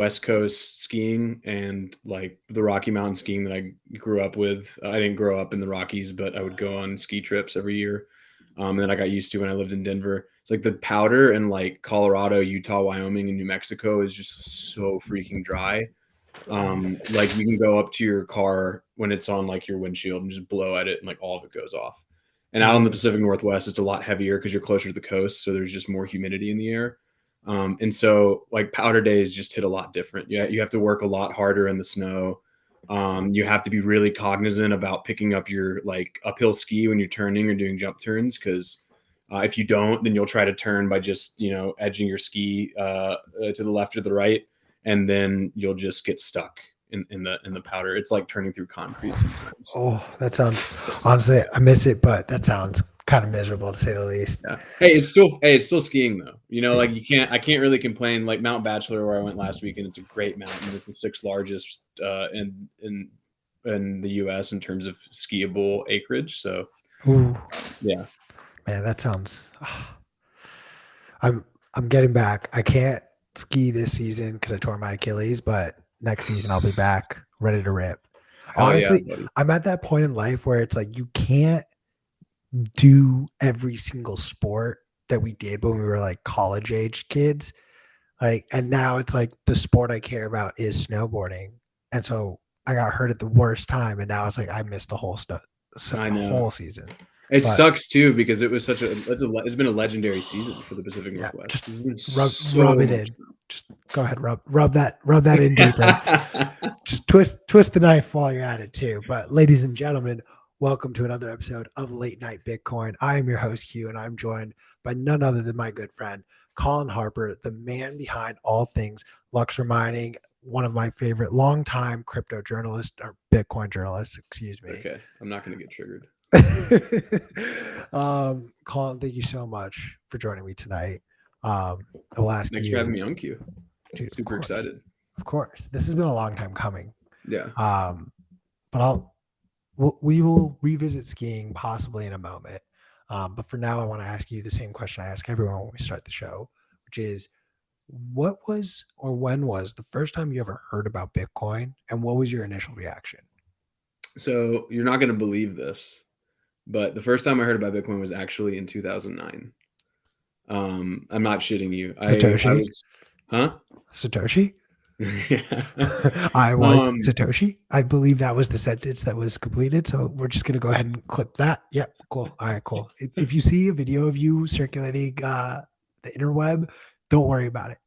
West Coast skiing and like the Rocky Mountain skiing that I grew up with. I didn't grow up in the Rockies, but I would go on ski trips every year. And then I got used to when I lived in Denver. It's like the powder in like Colorado, Utah, Wyoming, and New Mexico is just so freaking dry. Like you can go up to your car when it's on like your windshield and just blow at it and like all of it goes off. And out on the Pacific Northwest, it's a lot heavier because you're closer to the coast, so there's just more humidity in the air. And so like powder days just hit a lot different. Yeah, you have to work a lot harder in the snow. You have to be really cognizant about picking up your like uphill ski when you're turning or doing jump turns, because if you don't, then you'll try to turn by just edging your ski to the left or the right, and then you'll just get stuck in the powder. It's like turning through concrete sometimes. Oh, that sounds, honestly, I miss it, but that sounds kind of miserable to say the least. Yeah. Hey, it's still skiing though. Like I can't really complain. Like Mount Bachelor, where I went last weekend, it's a great mountain. It's the sixth largest in the U.S. in terms of skiable acreage. So, Ooh, yeah. man, that sounds. I'm getting back. I can't ski this season because I tore my Achilles, but next season I'll be back ready to rip. Hell yeah, Honestly, buddy. I'm at that point in life where it's like you can't do every single sport that we did when we were like college age kids. Like, and now it's like the sport I care about is snowboarding. And so I got hurt at the worst time. And now it's like I missed the whole I know. whole season. It But sucks too because it was it's been a legendary season for the Pacific yeah, Northwest. just There's been rub so it much. in. Just go ahead, rub that in deeper. Just twist the knife while you're at it too. But ladies and gentlemen, welcome to another episode of Late Night Bitcoin. I am your host Hugh, and I'm joined by none other than my good friend Colin Harper, the man behind all things Luxor mining, one of my favorite longtime crypto journalists or Bitcoin journalists. Excuse me. Okay, I'm not going to get triggered. Colin, thank you so much for joining me tonight. I will ask Thanks you. for having me on, Q. Dude, Super excited. Of course, this has been a long time coming. Yeah. But we will revisit skiing possibly in a moment. But for now, I want to ask you the same question I ask everyone when we start the show, which is, what was or when was the first time you ever heard about Bitcoin, and what was your initial reaction? So you're not going to believe this, but the first time I heard about Bitcoin was actually in 2009. I'm not shitting you. I Satoshi? was, huh? Satoshi? Yeah. I was Satoshi. I believe that was the sentence that was completed. So we're just going to go ahead and clip that. Yep. Cool. All right, cool. If you see a video of you circulating the interweb, don't worry about it.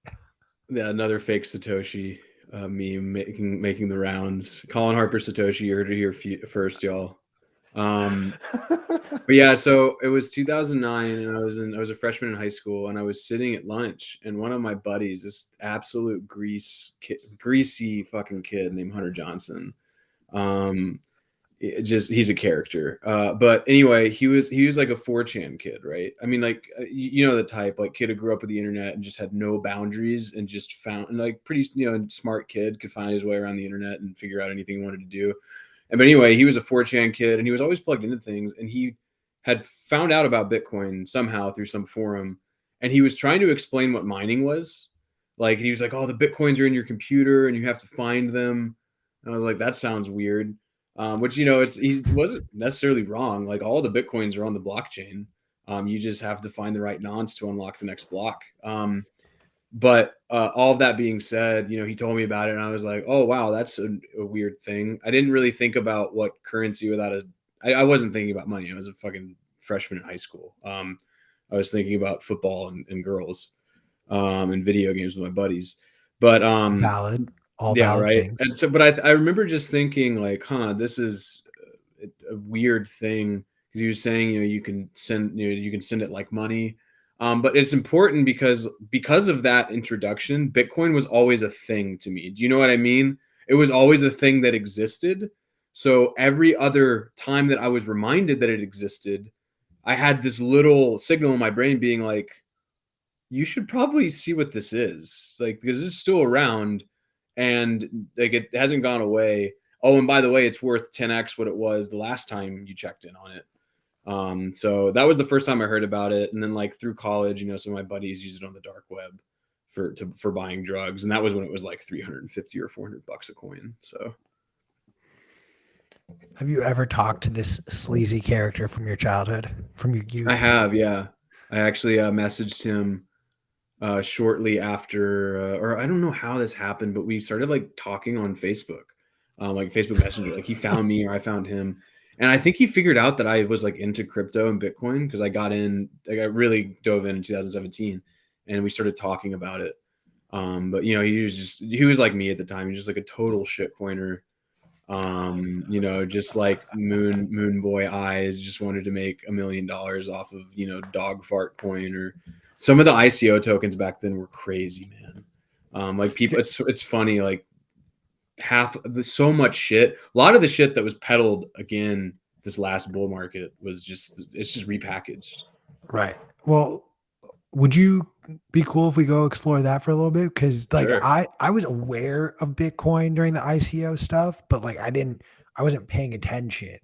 Yeah, another fake Satoshi meme making the rounds. Colin Harper Satoshi, you heard it here first, y'all. But yeah, so it was 2009, and I was a freshman in high school, and I was sitting at lunch, and one of my buddies, this absolute greasy fucking kid named Hunter Johnson, he's a character. But anyway, he was like a 4chan kid, right? I mean, like you know the type, like kid who grew up with the internet and just had no boundaries and just found, and like pretty smart kid, could find his way around the internet and figure out anything he wanted to do. But anyway, he was a 4chan kid, and he was always plugged into things, and he had found out about Bitcoin somehow through some forum, and he was trying to explain what mining was. Like he was like, "Oh, the Bitcoins are in your computer, and you have to find them." And I was like, "That sounds weird." Which he wasn't necessarily wrong. Like all the Bitcoins are on the blockchain. You just have to find the right nonce to unlock the next block. But all of that being said, he told me about it, and I was like, "Oh wow, that's a weird thing." I didn't really think about what currency I wasn't thinking about money. I was a fucking freshman in high school. I was thinking about football and girls, and video games with my buddies. But Valid. All yeah, valid right. things. And so, but I remember just thinking like, this is a weird thing, because he was saying, you can send it like money. But it's important because of that introduction, Bitcoin was always a thing to me. Do you know what I mean? It was always a thing that existed. So every other time that I was reminded that it existed, I had this little signal in my brain being like, you should probably see what this is, like, because it's still around, and like it hasn't gone away. Oh, and by the way, it's worth 10x what it was the last time you checked in on it. So that was the first time I heard about it. And then like through college, some of my buddies use it on the dark web for buying drugs, and that was when it was like 350 or $400 a coin. So Have you ever talked to this sleazy character from your childhood, from your I youth? have, yeah. I actually messaged him shortly after, or I don't know how this happened, but we started like talking on Facebook, like Facebook Messenger. Like he found me or I found him, and I think he figured out that I was like into crypto and Bitcoin because I really dove in 2017, and we started talking about it. But he was like me at the time. He was just like a total shitcoiner. Just like moon boy eyes, just wanted to make $1 million off of, dog fart coin, or some of the ICO tokens back then were crazy, man. Like people, it's funny, like so much shit, a lot of the shit that was peddled again this last bull market it's just repackaged. Right. Well, would you be cool if we go explore that for a little bit? Because like Sure. I was aware of Bitcoin during the ICO stuff, but like I wasn't paying attention.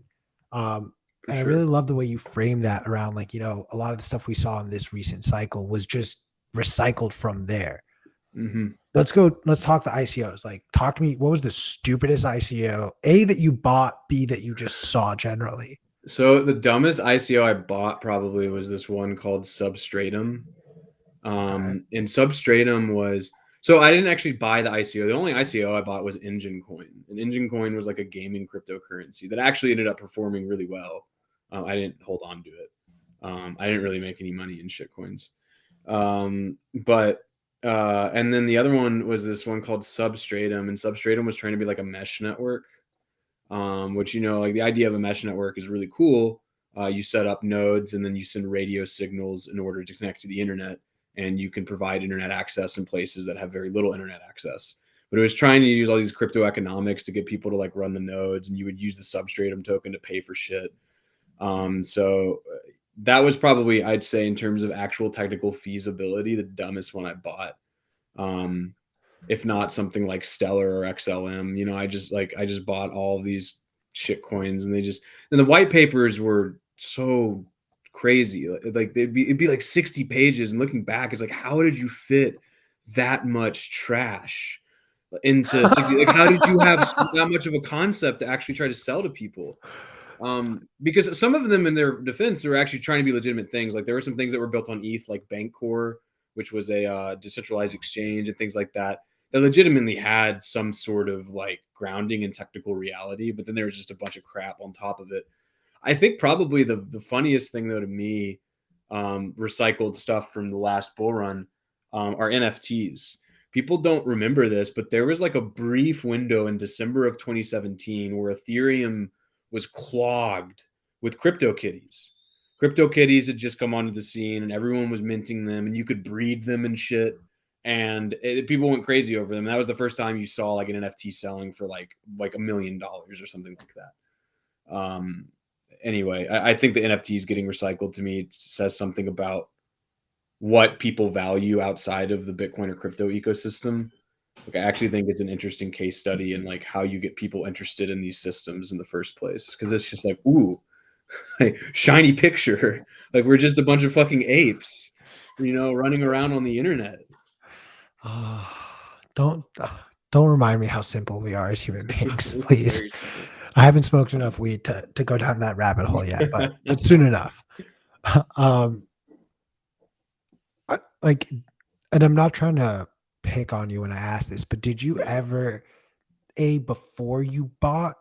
For And I really sure. love the way you frame that around like, a lot of the stuff we saw in this recent cycle was just recycled from there. Hmm. Let's talk the ICOs. Like talk to me, what was the stupidest ICO? A, that you bought, B, that you just saw generally. So the dumbest ICO I bought probably was this one called Substratum. Okay. And Substratum was, so I didn't actually buy the ICO. The only ICO I bought was Engine Coin. And Engine Coin was like a gaming cryptocurrency that actually ended up performing really well. I didn't hold on to it. I didn't really make any money in shitcoins. But and then the other one was this one called Substratum, and Substratum was trying to be like a mesh network, which, like the idea of a mesh network is really cool. You set up nodes and then you send radio signals in order to connect to the internet, and you can provide internet access in places that have very little internet access. But it was trying to use all these crypto economics to get people to like run the nodes, and you would use the Substratum token to pay for shit. So that was probably, I'd say, in terms of actual technical feasibility, the dumbest one I bought. Um, if not something like Stellar or XLM. I just bought all of these shit coins, and and the white papers were so crazy. Like it'd be like 60 pages, and looking back, it's like, how did you fit that much trash into 60? Like, how did you have that much of a concept to actually try to sell to people? Because some of them, in their defense, are actually trying to be legitimate things. Like there were some things that were built on ETH, like Bankcore, which was a decentralized exchange, and things like that legitimately had some sort of like grounding in technical reality. But then there was just a bunch of crap on top of it. I think probably the funniest thing though to me, recycled stuff from the last bull run, are NFTs. People don't remember this, but there was like a brief window in December of 2017 where Ethereum was clogged with CryptoKitties. CryptoKitties had just come onto the scene, and everyone was minting them, and you could breed them and shit. And people went crazy over them. And that was the first time you saw like an NFT selling for like $1 million or something like that. Anyway, I think the NFTs getting recycled, to me, says something about what people value outside of the Bitcoin or crypto ecosystem. Like, I actually think it's an interesting case study in like how you get people interested in these systems in the first place. Because it's just like, ooh, shiny picture. Like we're just a bunch of fucking apes, running around on the internet. Don't don't remind me how simple we are as human beings, please. Very simple. I haven't smoked enough weed to go down that rabbit hole yet, but soon enough. Um, like, and I'm not trying to pick on you when I ask this, but did you ever, before you bought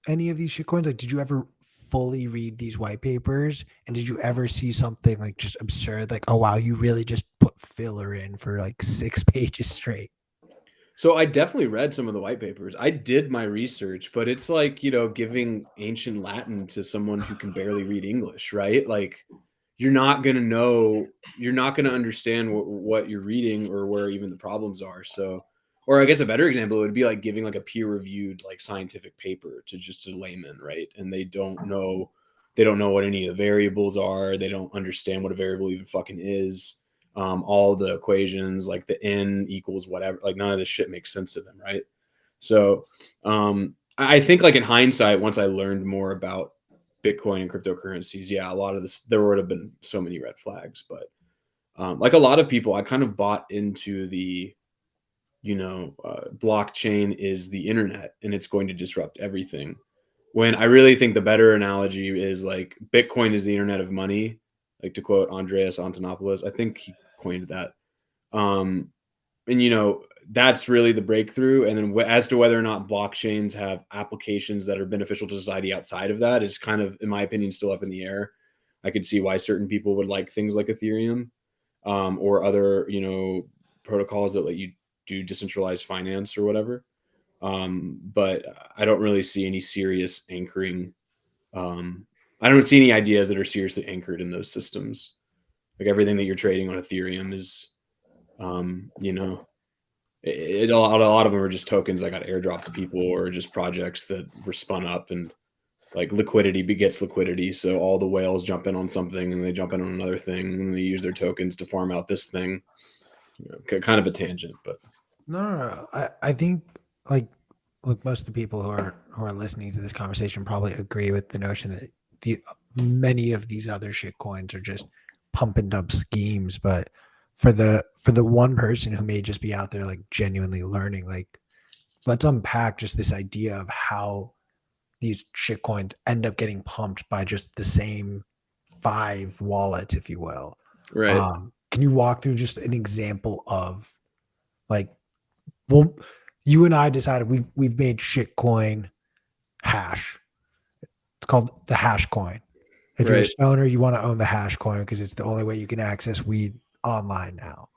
any of these shitcoins, like, did you ever fully read these white papers? And did you ever see something like just absurd, like, oh wow, you really just put filler in for like 6 pages straight? So I definitely read some of the white papers. I did my research, but it's like, giving ancient Latin to someone who can barely read English, right? Like you're not going to know, you're not going to understand what you're reading or where even the problems are. So, or I guess a better example would be like giving like a peer reviewed like scientific paper to just a layman, right? And they don't know what any of the variables are. They don't understand what a variable even fucking is. All the equations, like the n equals whatever, like none of this shit makes sense to them, right? So I think like in hindsight, once I learned more about Bitcoin and cryptocurrencies, yeah, a lot of this, there would have been so many red flags. But like a lot of people, I kind of bought into the, blockchain is the internet and it's going to disrupt everything. When I really think the better analogy is like Bitcoin is the internet of money, like to quote Andreas Antonopoulos. I think he coined that. Um, and that's really the breakthrough. And then as to whether or not blockchains have applications that are beneficial to society outside of that is kind of, in my opinion, still up in the air. I could see why certain people would like things like Ethereum, or other protocols that let you do decentralized finance or whatever. But I don't really see any serious anchoring. I don't see any ideas that are seriously anchored in those systems. Like everything that you're trading on Ethereum is, um, you know, a lot of them are just tokens that got airdropped to people, or just projects that were spun up, and like liquidity begets liquidity. So all the whales jump in on something and they jump in on another thing and they use their tokens to farm out this thing. Kind of a tangent, but No. I think like look, most of the people who are listening to this conversation probably agree with the notion that the many of these other shit coins are just pump and dump schemes. But for the one person who may just be out there like genuinely learning, like let's unpack just this idea of how these shit coins end up getting pumped by just the same 5 wallets, if you will. right. Can you walk through just an example of like, well, you and I decided we've made shitcoin hash. It's called the hash coin. If you're a Right. stoner, you want to own the hash coin because it's the only way you can access weed online now.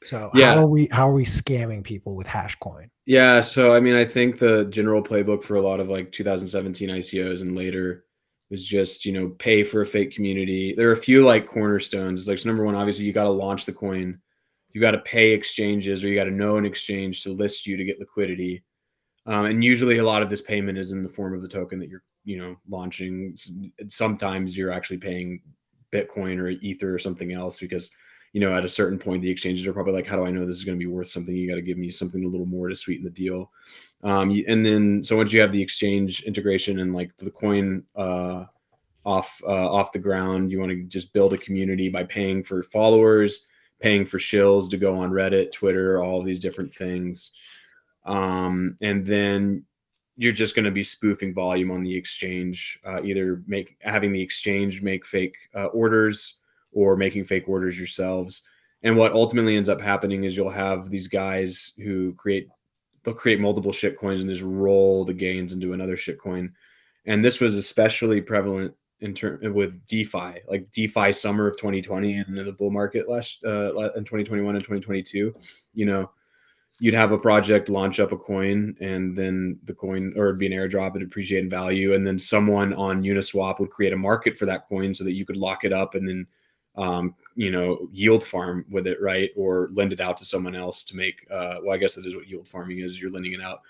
So Yeah. how are we scamming people with hash coin? Yeah. So, I mean, I think the general playbook for a lot of like 2017 ICOs and later was just, pay for a fake community. There are a few like cornerstones. It's like, so number one, obviously, you got to launch the coin. You got to pay exchanges, or you got to know an exchange to list you to get liquidity. And usually a lot of this payment is in the form of the token that you're, launching. Sometimes you're actually paying Bitcoin or Ether or something else, because, at a certain point, the exchanges are probably like, how do I know this is going to be worth something? You got to give me something a little more to sweeten the deal. And then, so once you have the exchange integration and like the coin, off the ground, you want to just build a community by paying for followers, paying for shills to go on Reddit, Twitter, all of these different things. And then you're just going to be spoofing volume on the exchange, either having the exchange make fake orders, or making fake orders yourselves. And what ultimately ends up happening is you'll have these guys who they'll create multiple shit coins and just roll the gains into another shit coin. And this was especially prevalent with DeFi, like DeFi summer of 2020 and in the bull market in 2021 and 2022. You'd have a project launch up a coin, and then the coin, or it'd be an airdrop, it'd appreciate in value, and then someone on Uniswap would create a market for that coin so that you could lock it up and then yield farm with it, right? Or lend it out to someone else to make well, I guess that is what yield farming is. You're lending it out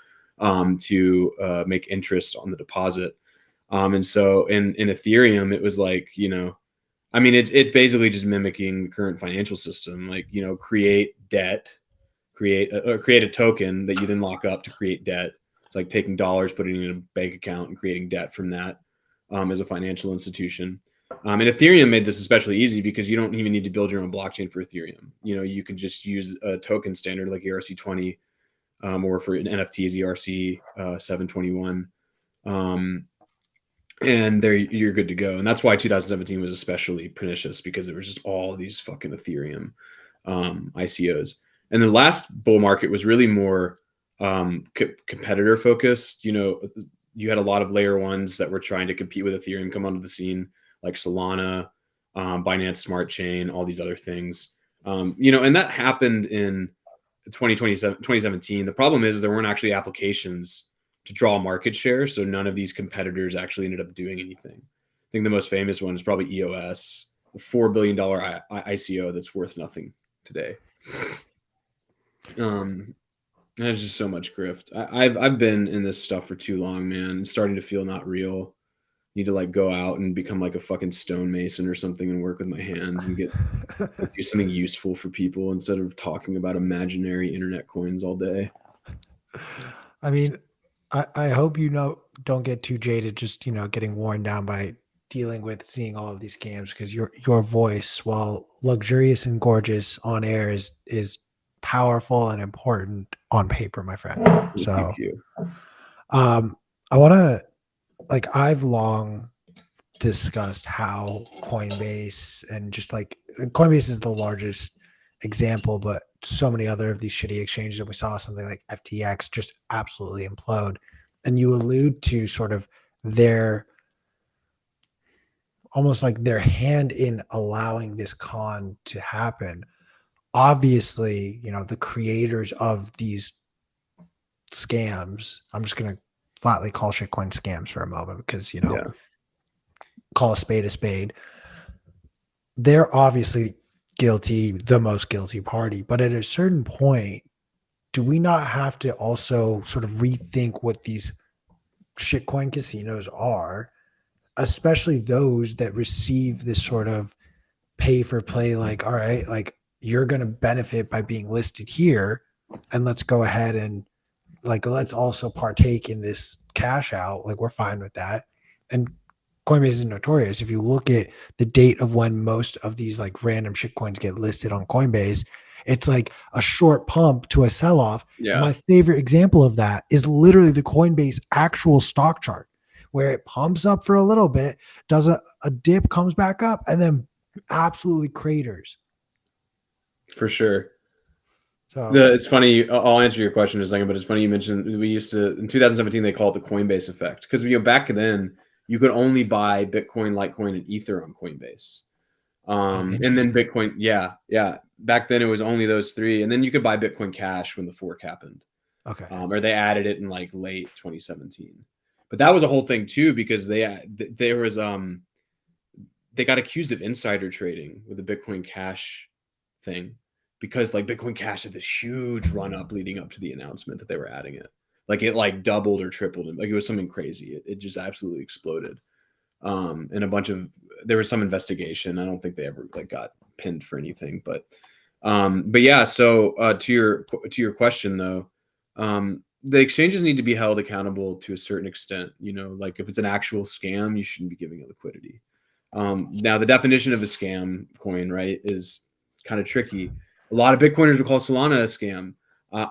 to make interest on the deposit. And so in Ethereum, it was like, I mean, it's basically just mimicking the current financial system, like, create debt, create a token that you then lock up to create debt. It's like taking dollars, putting it in a bank account, and creating debt from that, as a financial institution. And Ethereum made this especially easy because you don't even need to build your own blockchain for Ethereum. You can just use a token standard like ERC20, or for NFTs, ERC 721. And there you're good to go. And that's why 2017 was especially pernicious, because there was just all these fucking Ethereum ICOs. And the last bull market was really more competitor focused. You had a lot of layer ones that were trying to compete with Ethereum come onto the scene, like Solana, Binance Smart Chain, all these other things. And that happened in 2017. The problem is there weren't actually applications to draw market share, so none of these competitors actually ended up doing anything. I think the most famous one is probably EOS, a $4 billion ICO that's worth nothing today. There's just so much grift. I've been in this stuff for too long, man. It's starting to feel not real. Need to like go out and become like a fucking stonemason or something and work with my hands and do something useful for people instead of talking about imaginary internet coins all day. I mean, I hope don't get too jaded just getting worn down by dealing with seeing all of these scams because your voice, while luxurious and gorgeous on air, is powerful and important on paper, my friend. Thank So you. I want to, like, I've long discussed how Coinbase, and just like Coinbase is the largest example, but so many other of these shitty exchanges, and we saw something like FTX just absolutely implode. And you allude to sort of their, almost like their hand in allowing this con to happen. Obviously, the creators of these scams, I'm just going to flatly call shitcoin scams for a moment because, Yeah, call a spade. They're obviously guilty, the most guilty party. But at a certain point, do we not have to also sort of rethink what these shitcoin casinos are, especially those that receive this sort of pay for play? Like, all right, like, you're going to benefit by being listed here, and let's go ahead and, like, let's also partake in this cash out. Like, we're fine with that. And Coinbase is notorious. If you look at the date of when most of these like random shit coins get listed on Coinbase, it's like a short pump to a sell off. And yeah, my favorite example of that is literally the Coinbase actual stock chart, where it pumps up for a little bit, does a dip, comes back up, and then absolutely craters. for sure. So It's funny. I'll answer your question in a second, but it's funny you mentioned we used to in 2017 they called it the Coinbase effect because back then you could only buy Bitcoin, Litecoin, and Ether on Coinbase. And then interesting. Bitcoin, yeah. Back then it was only those three, and then you could buy Bitcoin Cash when the fork happened, Okay. or they added it in like late 2017. But that was a whole thing too because there was they got accused of insider trading with the Bitcoin Cash thing because like Bitcoin Cash had this huge run up leading up to the announcement that they were adding it. Like it like doubled or tripled, like it was something crazy. It just absolutely exploded. And there was some investigation. I don't think they ever like got pinned for anything, but yeah. So to your question though, the exchanges need to be held accountable to a certain extent. Like if it's an actual scam, you shouldn't be giving it liquidity. Now the definition of a scam coin, right, is kind of tricky. A lot of Bitcoiners would call Solana a scam.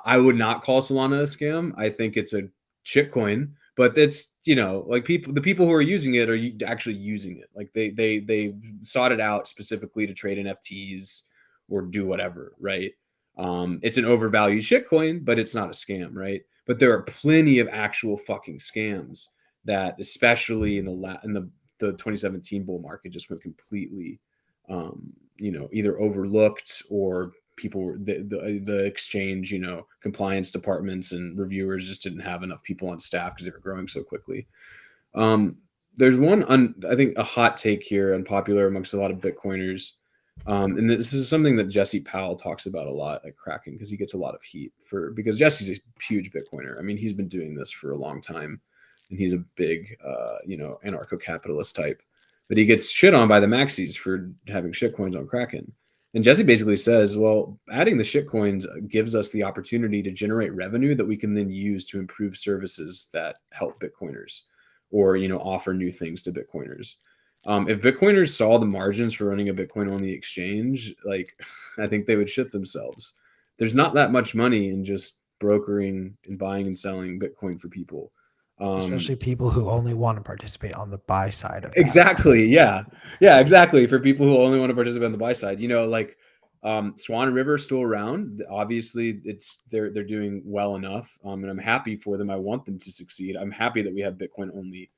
I would not call Solana a scam. I think it's a shit coin, but it's like the people who are using it are actually using it. Like they sought it out specifically to trade NFTs or do whatever, right? It's an overvalued shit coin, but it's not a scam, right? But there are plenty of actual fucking scams that, especially in the 2017 bull market, just went completely, either overlooked or people the exchange compliance departments and reviewers just didn't have enough people on staff because they were growing so quickly. There's I think a hot take here, unpopular amongst a lot of Bitcoiners, and this is something that Jesse Powell talks about a lot at Kraken because he gets a lot of heat because Jesse's a huge Bitcoiner. I mean, he's been doing this for a long time, and he's a big anarcho-capitalist type, but he gets shit on by the maxis for having shitcoins on Kraken. And Jesse basically says, well, adding the shitcoins gives us the opportunity to generate revenue that we can then use to improve services that help Bitcoiners or, offer new things to Bitcoiners. If Bitcoiners saw the margins for running a Bitcoin only exchange, like I think they would shit themselves. There's not that much money in just brokering and buying and selling Bitcoin for people. Especially people who only want to participate on the buy side of that. Exactly. Yeah. Yeah, exactly. For people who only want to participate on the buy side, like Swan River is still around. Obviously they're doing well enough. And I'm happy for them. I want them to succeed. I'm happy that we have Bitcoin only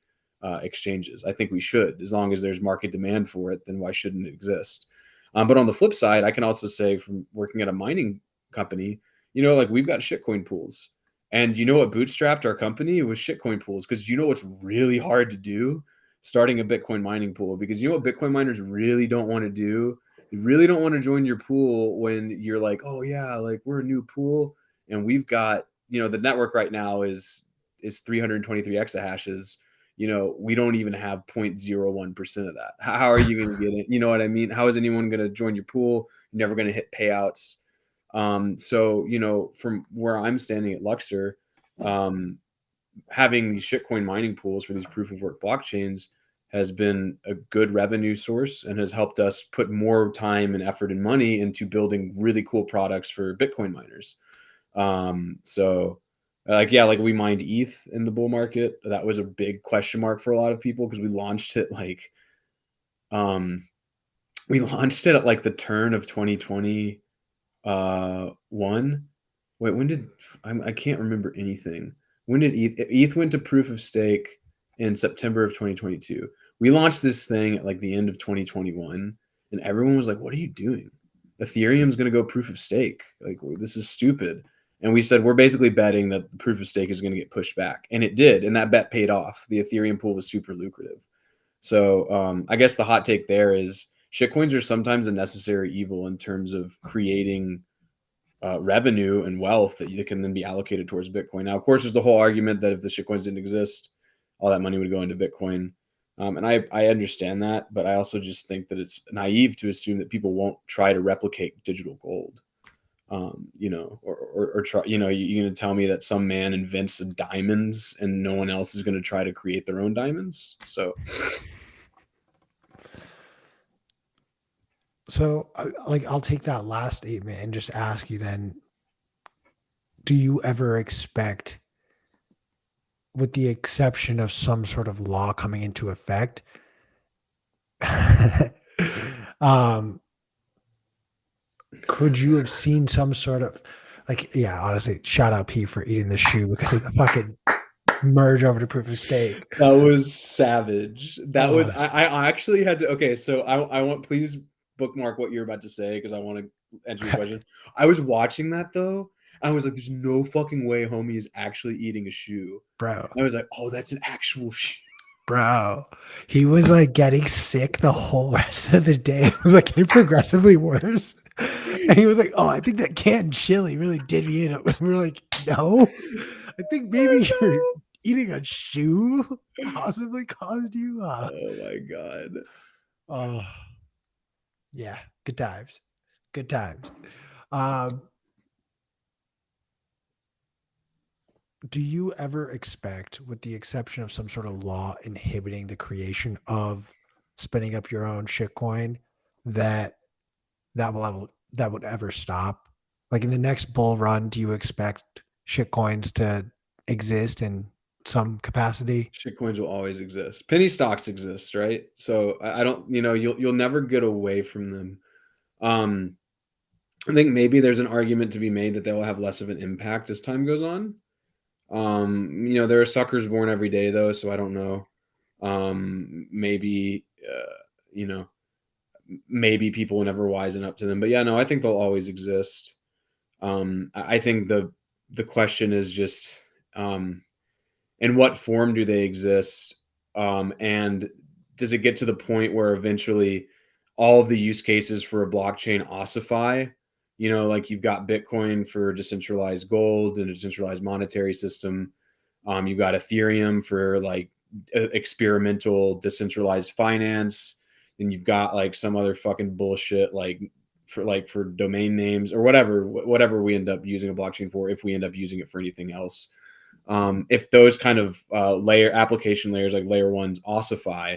exchanges. I think we should, as long as there's market demand for it, then why shouldn't it exist? But on the flip side, I can also say from working at a mining company, like we've got shitcoin pools. And what bootstrapped our company was shitcoin pools, because what's really hard to do? Starting a Bitcoin mining pool, because what Bitcoin miners really don't want to do? You really don't want to join your pool when you're like, oh yeah, like we're a new pool and we've got, the network right now is 323 exahashes. We don't even have 0.01% of that. How are you going to get it? You know what I mean? How is anyone going to join your pool? You're never going to hit payouts. So, from where I'm standing at Luxor, having these shitcoin mining pools for these proof of work blockchains has been a good revenue source and has helped us put more time and effort and money into building really cool products for Bitcoin miners. So like, yeah, like we mined ETH in the bull market. That was a big question mark for a lot of people because um, we launched it at like the turn of 2020 one. Wait, when did I can't remember anything. When did ETH went to proof of stake in September of 2022. We launched this thing at like the end of 2021, and everyone was like, "What are you doing? Ethereum's going to go proof of stake. Like, this is stupid." And we said we're basically betting that the proof of stake is going to get pushed back, and it did, and that bet paid off. The Ethereum pool was super lucrative. So I guess the hot take there is shitcoins are sometimes a necessary evil in terms of creating revenue and wealth that can then be allocated towards Bitcoin. Now, of course, there's the whole argument that if the shitcoins didn't exist, all that money would go into Bitcoin. And I understand that, but I also just think that it's naive to assume that people won't try to replicate digital gold. Or try, you're going to tell me that some man invents diamonds and no one else is going to try to create their own diamonds. So, like, I'll take that last statement and just ask you then, do you ever expect, with the exception of some sort of law coming into effect, could you have seen some sort of, like, yeah, honestly, shout out P for eating the shoe because of the fucking merge over to proof of stake. That was savage. That was I actually had to. Okay, so I want, please bookmark what you're about to say because I want to answer your question. I was watching that though. I was like, "There's no fucking way homie is actually eating a shoe, bro." I was like, "Oh, that's an actual shoe." Bro, he was like getting sick the whole rest of the day. It was like getting progressively worse. And he was like, "Oh, I think that canned chili really did me in." We were like, "No, I think maybe you're eating a shoe possibly caused you." Oh my god. Oh, yeah, good times, good times. Um, do you ever expect, with the exception of some sort of law inhibiting the creation of spinning up your own shitcoin, that that would ever stop? Like in the next bull run, do you expect shitcoins to exist in some capacity? Shitcoins will always exist. Penny stocks exist, right? So I don't, you'll never get away from them. Um, I think maybe there's an argument to be made that they will have less of an impact as time goes on. There are suckers born every day though, so I don't know. Maybe you know, maybe people will never wisen up to them. But yeah, no, I think they'll always exist. I think the question is just in what form do they exist? And does it get to the point where eventually all of the use cases for a blockchain ossify? Like you've got Bitcoin for decentralized gold and a decentralized monetary system. You've got Ethereum for like experimental decentralized finance. And you've got like some other fucking bullshit for domain names or whatever we end up using a blockchain for, if we end up using it for anything else. If those kind of application layers like layer ones ossify,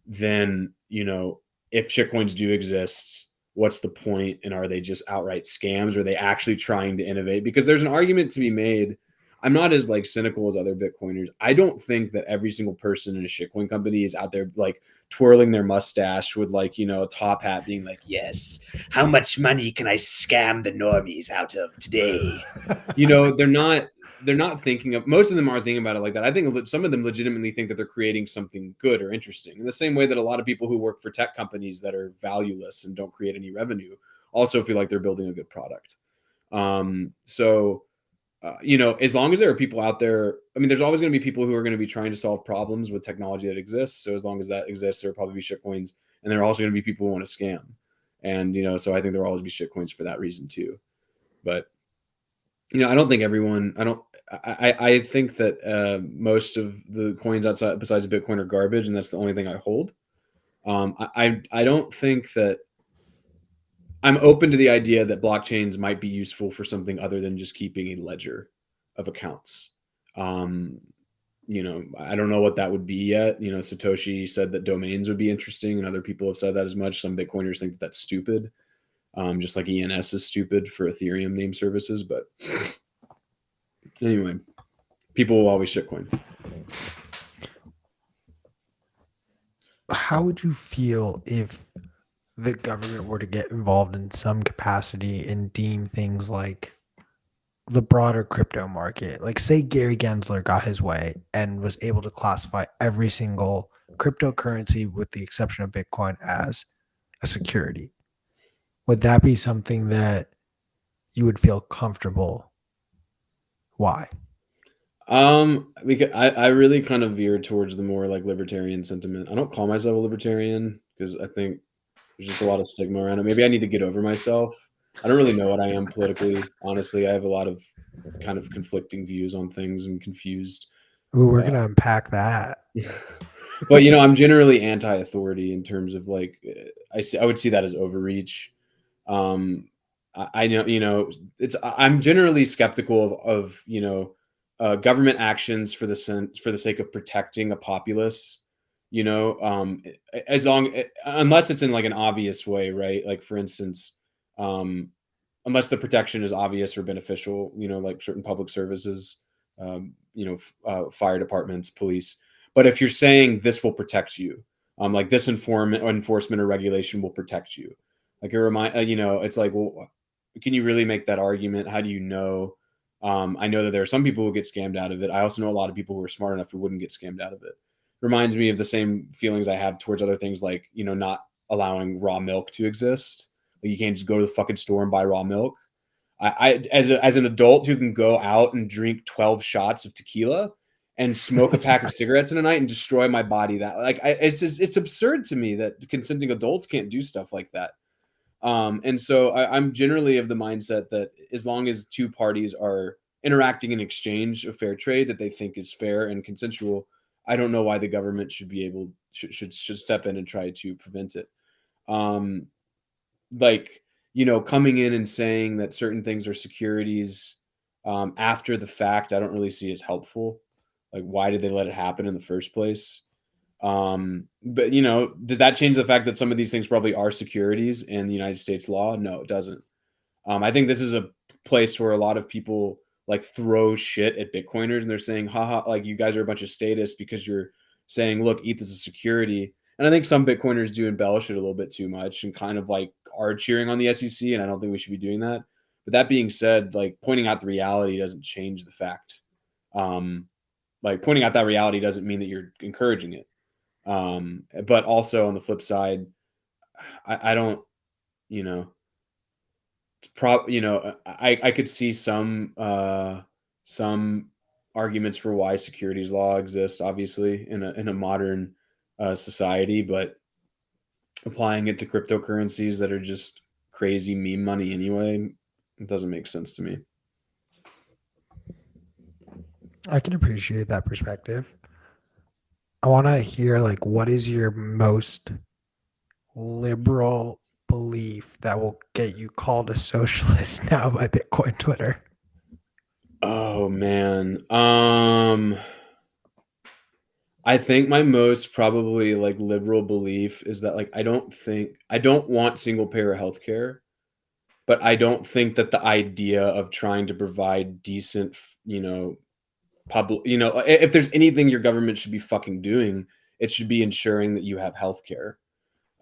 then if shitcoins do exist, what's the point? And are they just outright scams? Or are they actually trying to innovate? Because there's an argument to be made. I'm not as like cynical as other Bitcoiners. I don't think that every single person in a shitcoin company is out there like twirling their mustache with like, a top hat being like, "Yes, how much money can I scam the normies out of today?" They're not thinking of, most of them aren't thinking about it like that. I think some of them legitimately think that they're creating something good or interesting, in the same way that a lot of people who work for tech companies that are valueless and don't create any revenue also feel like they're building a good product. As long as there are people out there, I mean, there's always going to be people who are going to be trying to solve problems with technology that exists. So as long as that exists, there will probably be shitcoins, and there are also going to be people who want to scam. And so I think there will always be shitcoins for that reason too. But I don't think everyone. I think that most of the coins outside besides Bitcoin are garbage, and that's the only thing I hold. I don't think that. I'm open to the idea that blockchains might be useful for something other than just keeping a ledger of accounts. I don't know what that would be yet. Satoshi said that domains would be interesting, and other people have said that as much. Some Bitcoiners think that that's stupid, just like ENS is stupid for Ethereum name services. But anyway, people will always shitcoin. How would you feel if the government were to get involved in some capacity and deem things like the broader crypto market? Like, say Gary Gensler got his way and was able to classify every single cryptocurrency, with the exception of Bitcoin, as a security. Would that be something that you would feel comfortable? Why? Because I really kind of veer towards the more like libertarian sentiment. I don't call myself a libertarian because I think there's just a lot of stigma around it. Maybe I need to get over myself. I don't really know what I am politically. Honestly, I have a lot of kind of conflicting views on things and confused. Ooh, we're gonna unpack that. But I'm generally anti-authority in terms of like I would see that as overreach. I know I'm generally skeptical of government actions for the sake of protecting a populace. As long unless it's in like an obvious way, right? Like for instance, unless the protection is obvious or beneficial, like certain public services, fire departments, police. But if you're saying this will protect you, like this enforcement or regulation will protect you, like it's like, well, can you really make that argument? How do you know? I know that there are some people who get scammed out of it. I also know a lot of people who are smart enough who wouldn't get scammed out of it. Reminds me of the same feelings I have towards other things, like not allowing raw milk to exist. Like you can't just go to the fucking store and buy raw milk. I as an adult who can go out and drink 12 shots of tequila and smoke a pack of cigarettes in a night and destroy my body, that it's absurd to me that consenting adults can't do stuff like that. And so I'm generally of the mindset that as long as two parties are interacting in exchange of fair trade that they think is fair and consensual, I don't know why the government should step in and try to prevent it. Like coming in and saying that certain things are securities after the fact, I don't really see as helpful. Like, why did they let it happen in the first place? But does that change the fact that some of these things probably are securities in the United States law? No, it doesn't. I think this is a place where a lot of people like throw shit at Bitcoiners and they're saying, haha, like you guys are a bunch of statists because you're saying, look, ETH is a security. And I think some Bitcoiners do embellish it a little bit too much and kind of like are cheering on the SEC. And I don't think we should be doing that. But that being said, like pointing out the reality doesn't change the fact. Like pointing out that reality doesn't mean that you're encouraging it. But also on the flip side, I don't, you know, I could see some arguments for why securities law exists, obviously in a modern society, but applying it to cryptocurrencies that are just crazy meme money anyway, it doesn't make sense to me. I can appreciate that perspective. I want to hear, like, what is your most liberal belief that will get you called a socialist now by Bitcoin Twitter? Oh man. I think my most probably like liberal belief is that like I don't want single payer healthcare, but I don't think that the idea of trying to provide decent, public, if there's anything your government should be fucking doing, it should be ensuring that you have healthcare.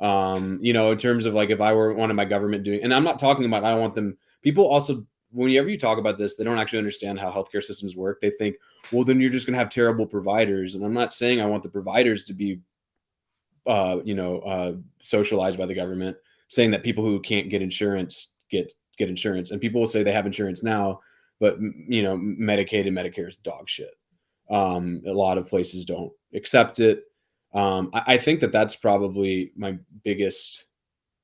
In terms of like if I were wanted my government doing, and I'm not talking about I don't want them. People also, whenever you talk about this, they don't actually understand how healthcare systems work. They think, well, then you're just going to have terrible providers. And I'm not saying I want the providers to be, socialized by the government. Saying that people who can't get insurance get insurance, and people will say they have insurance now, but Medicaid and Medicare is dog shit. A lot of places don't accept it. I think that that's probably my biggest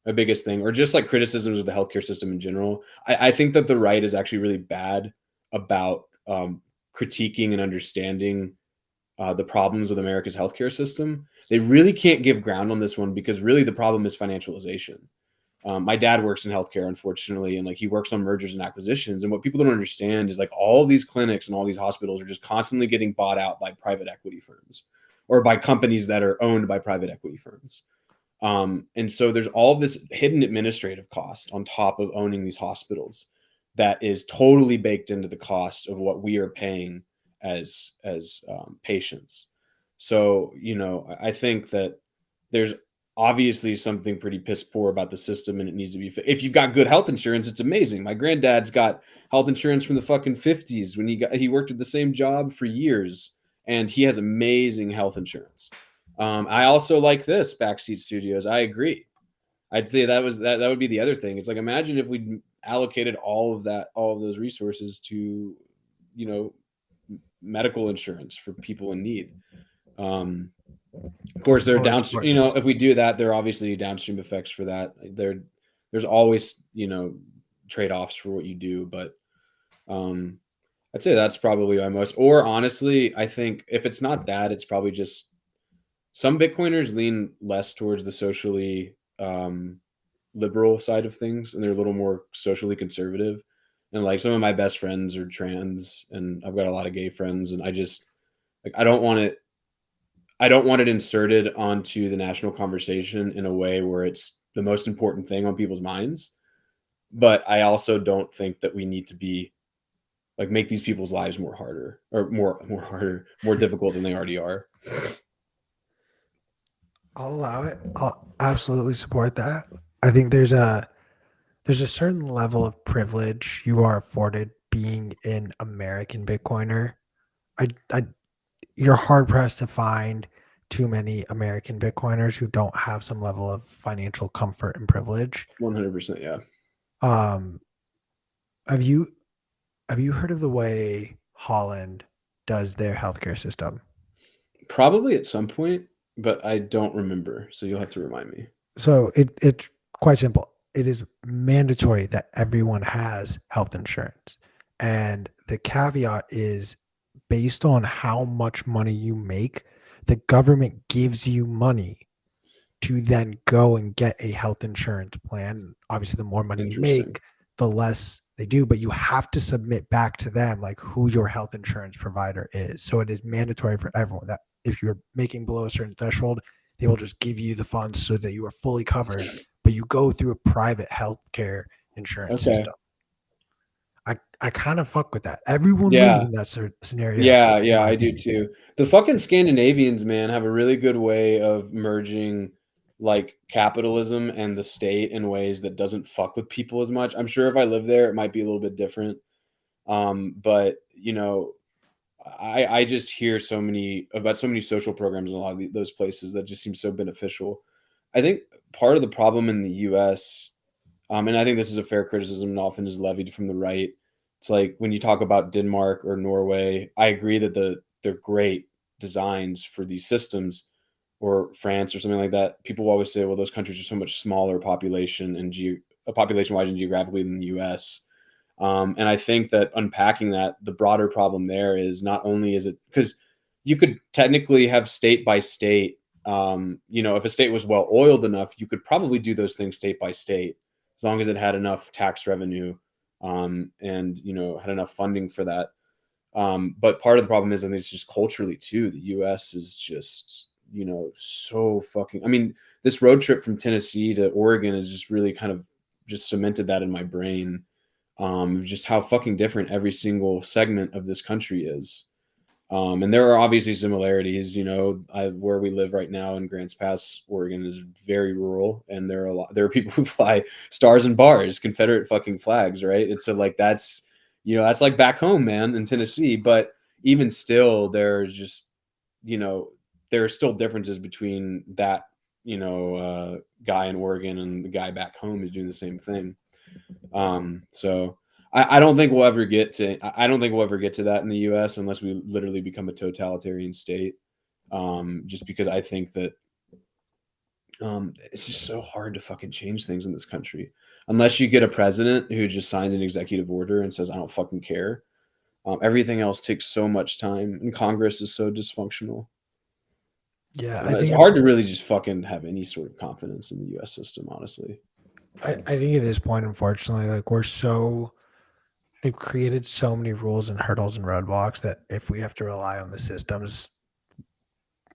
thing, or just like criticisms of the healthcare system in general. I think that the right is actually really bad about critiquing and understanding the problems with America's healthcare system. They really can't give ground on this one because really the problem is financialization. My dad works in healthcare, unfortunately, and like he works on mergers and acquisitions. And what people don't understand is like all these clinics and all these hospitals are just constantly getting bought out by private equity firms or by companies that are owned by private equity firms. And so there's all this hidden administrative cost on top of owning these hospitals that is totally baked into the cost of what we are paying as patients. So, you know, I think that there's obviously something pretty piss poor about the system and it needs to be if you've got good health insurance, it's amazing. My granddad's got health insurance from the fucking 50s when he worked at the same job for years and he has amazing health insurance. I also like this Backseat Studios. I agree. I'd say that would be the other thing. It's like imagine if we allocated all of those resources to, you know, medical insurance for people in need. Of course, there are Totally downstream. support You know, this. if we do that, there are obviously downstream effects for that. There's always trade offs for what you do, but I'd say that's probably my most. Or honestly, I think if it's not that, it's probably just some Bitcoiners lean less towards the socially liberal side of things, and they're a little more socially conservative. And like some of my best friends are trans, and I've got a lot of gay friends, and I just like I don't want it inserted onto the national conversation in a way where it's the most important thing on people's minds. But I also don't think that we need to be like make these people's lives more harder or more difficult than they already are. I'll allow it. I'll absolutely support that. I think there's a certain level of privilege you are afforded being an American Bitcoiner. I you're hard pressed to find too many American Bitcoiners who don't have some level of financial comfort and privilege. 100%. Yeah. Um, have you have you heard of the way Holland does their healthcare system? Probably at some point, but I don't remember. So you'll have to remind me. So it's quite simple. It is mandatory that everyone has health insurance. And the caveat is based on how much money you make, the government gives you money to then go and get a health insurance plan. Obviously, the more money you Interesting. make, the less they do, but you have to submit back to them like who your health insurance provider is. So it is mandatory for everyone that if you're making below a certain threshold, they will just give you the funds so that you are fully covered, but you go through a private healthcare insurance Okay. system. I kind of fuck with that. Everyone wins Yeah. in that scenario, Yeah, in yeah, my I do opinion. too. The fucking Scandinavians, man, have a really good way of merging like capitalism and the state in ways that doesn't fuck with people as much. I'm sure if I lived there, it might be a little bit different. But you know, I just hear so many social programs in a lot of those places that just seem so beneficial. I think part of the problem in the U.S. And I think this is a fair criticism and often is levied from the right. It's like when you talk about Denmark or Norway, I agree that they're great designs for these systems, or France or something like that. People always say, well, those countries are so much smaller population and population wise and geographically than the U.S. And I think that unpacking that, the broader problem there is not only is it because you could technically have state by state. If a state was well oiled enough, you could probably do those things state by state as long as it had enough tax revenue and had enough funding for that. But part of the problem is, and it's just culturally too, the U.S. is just so fucking. I mean, this road trip from Tennessee to Oregon is just really kind of just cemented that in my brain. Just how fucking different every single segment of this country is. And there are obviously similarities. Where we live right now in Grants Pass, Oregon, is very rural, and there are people who fly stars and bars, Confederate fucking flags, right? It's so like that's like back home, man, in Tennessee. But even still, you know, there are still differences between that, guy in Oregon and the guy back home who's doing the same thing. So I don't think we'll ever get to. I don't think we'll ever get to that in the U.S. unless we literally become a totalitarian state. Just because I think that it's just so hard to fucking change things in this country unless you get a president who just signs an executive order and says I don't fucking care. Everything else takes so much time, and Congress is so dysfunctional. Yeah, I It's think hard to really just fucking have any sort of confidence in the U.S. system, honestly. I think at this point, unfortunately, like they've created so many rules and hurdles and roadblocks that if we have to rely on the systems,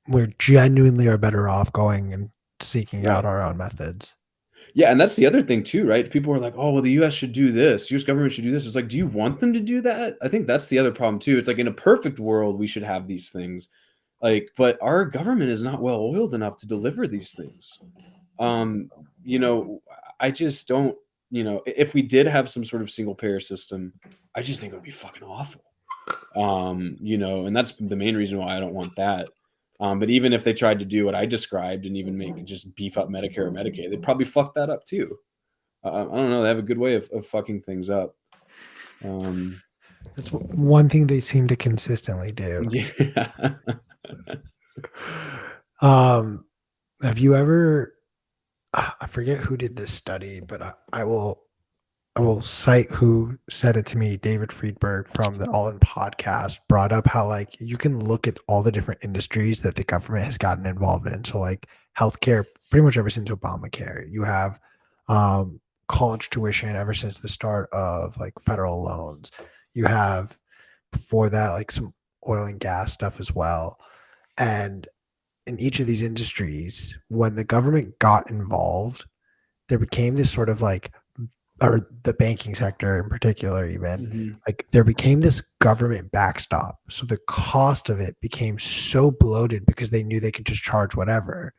we're genuinely are better off going and seeking Right. out our own methods. Yeah, and that's the other thing too, right? People are like, "Oh, well, the US should do this. US government should do this." It's like, do you want them to do that? I think that's the other problem too. It's like in a perfect world, we should have these things. Like, but our government is not well oiled enough to deliver these things. Um, you know, I just don't, if we did have some sort of single payer system, I just think it would be fucking awful. And that's the main reason why I don't want that. But even if they tried to do what I described and even make just beef up Medicare or Medicaid, they'd probably fuck that up too. I don't know. They have a good way of fucking things up. That's one thing they seem to consistently do. Yeah. Have you ever? I forget who did this study, but I will cite who said it to me. David Friedberg from the All In podcast brought up how like you can look at all the different industries that the government has gotten involved in. So like healthcare, pretty much ever since Obamacare, you have college tuition ever since the start of like federal loans. You have before that like some oil and gas stuff as well. And in each of these industries, when the government got involved, there became this sort of like or the banking sector in particular, even Mhm. like there became this government backstop. So the cost of it became so bloated because they knew they could just charge whatever.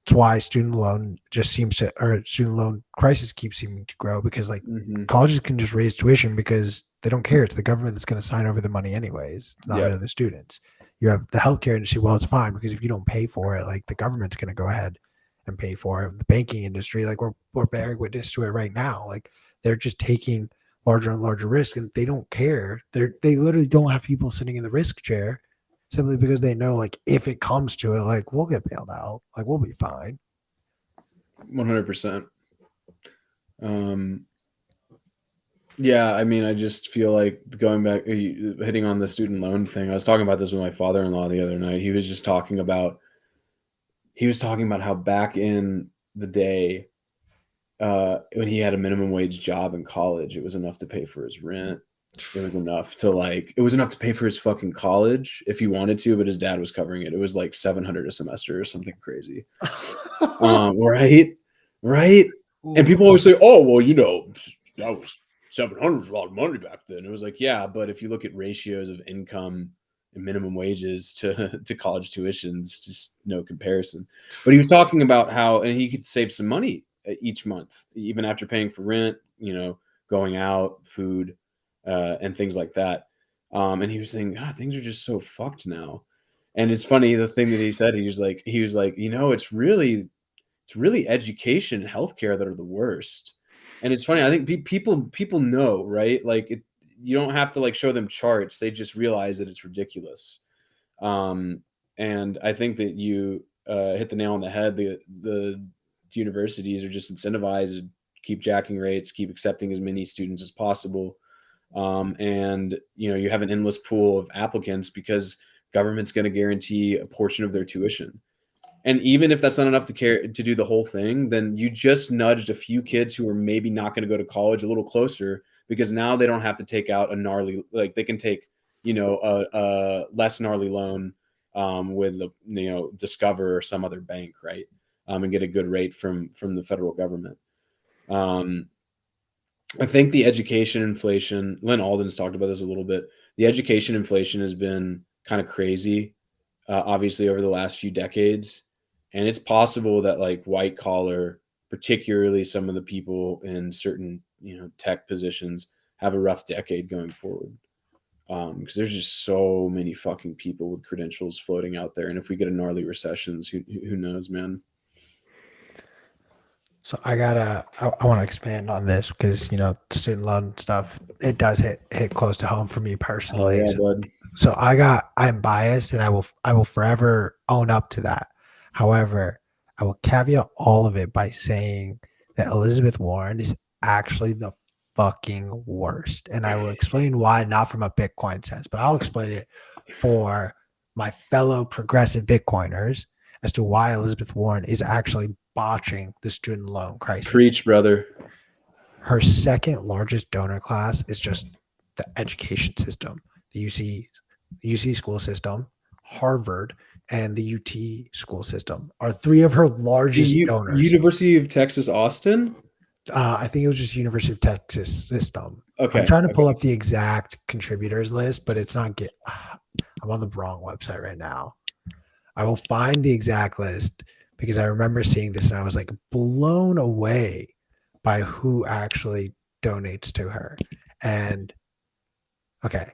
It's why student loan just seems to, or student loan crisis keeps seeming to grow because like Mhm. colleges can just raise tuition because they don't care. It's the government that's going to sign over the money anyways. It's not Yep. really the students. You have the healthcare industry. Well, it's fine because if you don't pay for it, like the government's going to go ahead and pay for it. The banking industry, like we're bearing witness to it right now. Like they're just taking larger and larger risks, and they don't care. They literally don't have people sitting in the risk chair simply because they know, like, if it comes to it, like we'll get bailed out, like we'll be fine. 100%. Um, yeah, I mean, I just feel like going back, hitting on the student loan thing. I was talking about this with my father-in-law the other night. He was talking about how back in the day, when he had a minimum wage job in college, it was enough to pay for his rent. It was enough to pay for his fucking college if he wanted to, but his dad was covering it. It was like 700 a semester or something crazy. Right? Right? And people always say, "Oh, well, that was 700 was a lot of money back then." It was like, yeah, but if you look at ratios of income and minimum wages to to college tuitions, just no comparison. But he was talking about how, and he could save some money each month, even after paying for rent, going out, food, and things like that. And he was saying, God, things are just so fucked now. And it's funny, the thing that he said, he was like, it's really education and healthcare that are the worst. And it's funny, I think people know, right? Like you don't have to like show them charts; they just realize that it's ridiculous. Um, and I think that you hit the nail on the head. The universities are just incentivized to keep jacking rates, keep accepting as many students as possible, and you have an endless pool of applicants because government's going to guarantee a portion of their tuition. And even if that's not enough to do the whole thing, then you just nudged a few kids who are maybe not going to go to college a little closer because now they don't have to take out a gnarly, like they can take, a less gnarly loan with Discover or some other bank, right? And get a good rate from the federal government. Um, I think the education inflation, Lynn Alden's talked about this a little bit. The education inflation has been kind of crazy, obviously, over the last few decades. And it's possible that, like, white collar, particularly some of the people in certain, tech positions, have a rough decade going forward. Because there's just so many fucking people with credentials floating out there. And if we get a gnarly recessions, who knows, man? So I want to expand on this because student loan stuff, it does hit close to home for me Hell personally. yeah, So, bud. I'm biased and I will forever own up to that. However, I will caveat all of it by saying that Elizabeth Warren is actually the fucking worst. And I will explain why, not from a Bitcoin sense, but I'll explain it for my fellow progressive Bitcoiners as to why Elizabeth Warren is actually botching the student loan crisis. Preach, brother. Her second largest donor class is just the education system, the UC school system, Harvard, and the UT school system are three of her largest donors. University of Texas, Austin? I think it was just University of Texas system. Okay. I'm trying to pull up the exact contributors list, but it's not I'm on the wrong website right now. I will find the exact list because I remember seeing this and I was like blown away by who actually donates to her. And okay,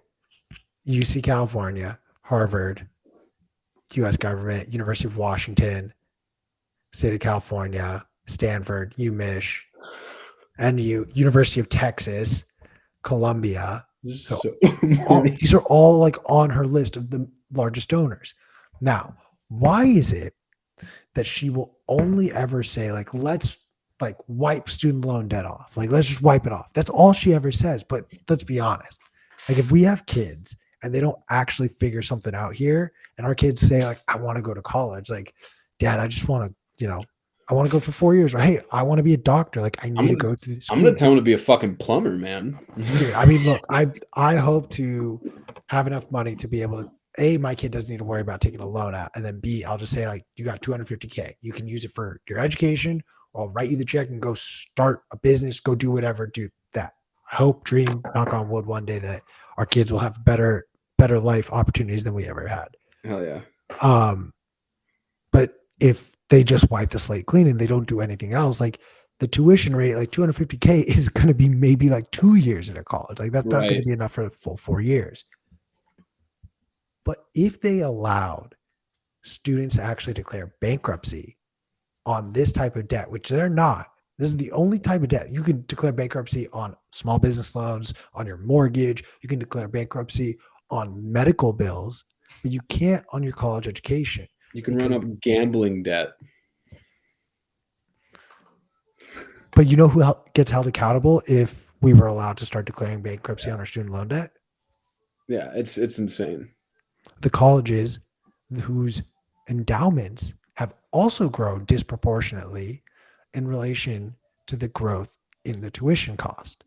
UC California, Harvard, US government, University of Washington, State of California, Stanford, UMich, NU, University of Texas, Columbia. So these are all like on her list of the largest donors. Now, why is it that she will only ever say like, let's like wipe student loan debt off? Like, let's just wipe it off. That's all she ever says. But let's be honest. Like if we have kids and they don't actually figure something out here and our kids say like, I want to go to college. Like, Dad, I just want to, I want to go for 4 years, or hey, I want to be a doctor. Like I need to go through school. I'm gonna tell him to be a fucking plumber, man. Dude, I mean, look, I hope to have enough money to be able to A, my kid doesn't need to worry about taking a loan out, and then B, I'll just say like you got $250K. You can use it for your education, or I'll write you the check and go start a business, go do whatever, do that. I hope, dream, knock on wood, one day that our kids will have better life opportunities than we ever had. Hell yeah. But if they just wipe the slate clean and they don't do anything else, like the tuition rate, like $250K is going to be maybe like 2 years in a college. Like that's not going to be enough for the full 4 years. But if they allowed students to actually declare bankruptcy on this type of debt, which they're not, this is the only type of debt. You can declare bankruptcy on small business loans, on your mortgage. You can declare bankruptcy on medical bills, but you can't on your college education. You can run up gambling debt. But you know who gets held accountable if we were allowed to start declaring bankruptcy on our student loan debt? Yeah, it's insane. The colleges whose endowments have also grown disproportionately in relation to the growth in the tuition cost.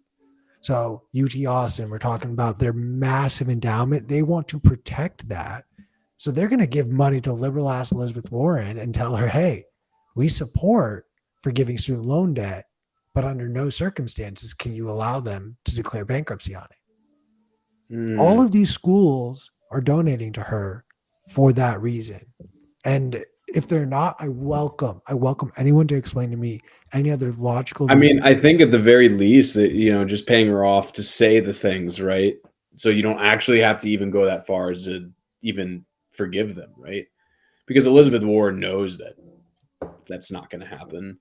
So UT Austin, we're talking about their massive endowment. They want to protect that. So they're going to give money to liberal ass Elizabeth Warren and tell her, hey, we support forgiving student loan debt, but under no circumstances can you allow them to declare bankruptcy on it. All of these schools are donating to her for that reason. And if they're not, I welcome anyone to explain to me any other logical reason. I mean, I think at the very least that, just paying her off to say the things, right? So you don't actually have to even go that far as to even forgive them, right? Because Elizabeth Warren knows that that's not going to happen.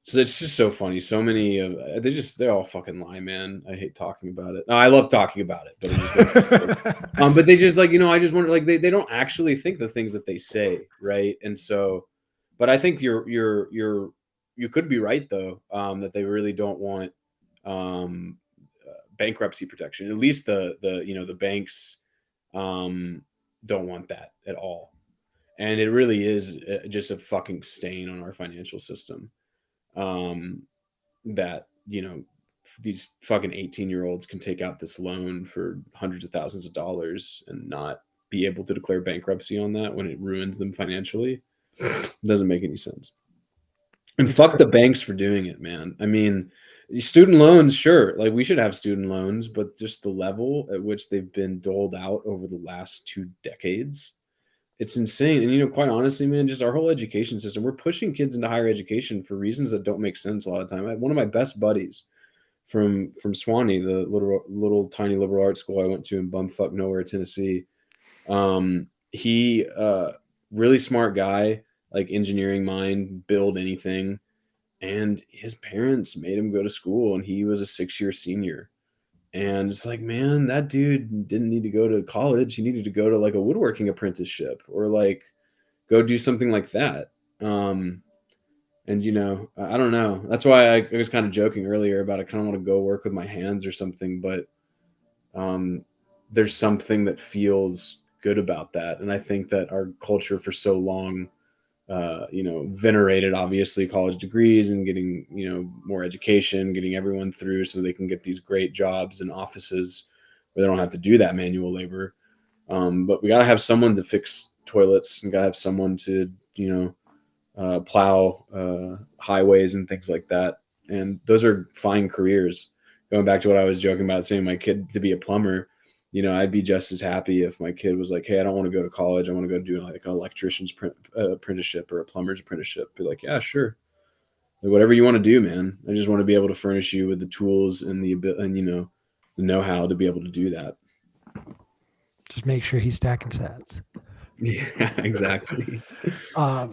So it's just so funny. So many of they all fucking lie, man. I hate talking about it. No, I love talking about it, but it just but they just like, I just wonder, like they don't actually think the things that they say, right? And so, but I think you could be right though, that they really don't want bankruptcy protection. At least the banks don't want that at all. And it really is just a fucking stain on our financial system. That these fucking 18-year-olds can take out this loan for hundreds of thousands of dollars and not be able to declare bankruptcy on that when it ruins them financially. It doesn't make any sense. And fuck the banks for doing it, man. I mean, student loans, sure, like we should have student loans, but just the level at which they've been doled out over the last 2 decades, it's insane. And, quite honestly, man, just our whole education system, we're pushing kids into higher education for reasons that don't make sense a lot of the time. I have one of my best buddies from Swanee, the little tiny liberal arts school I went to in bumfuck nowhere, Tennessee. He really smart guy, like engineering mind, build anything. And his parents made him go to school, and he was a 6-year senior. And it's like, man, that dude didn't need to go to college. He needed to go to like a woodworking apprenticeship or like go do something like that. And, I don't know. That's why I was kind of joking earlier about I kind of want to go work with my hands or something. But there's something that feels good about that. And I think that our culture for so long venerated, obviously, college degrees and getting, more education, getting everyone through so they can get these great jobs and offices where they don't have to do that manual labor. But we got to have someone to fix toilets and got to have someone to, plow highways and things like that. And those are fine careers. Going back to what I was joking about, saying my kid to be a plumber, I'd be just as happy if my kid was like, "Hey, I don't want to go to college. I want to go do like an electrician's apprenticeship or a plumber's apprenticeship." Be like, "Yeah, sure, like, whatever you want to do, man. I just want to be able to furnish you with the tools and the know-how to be able to do that." Just make sure he's stacking sets. Yeah, exactly. I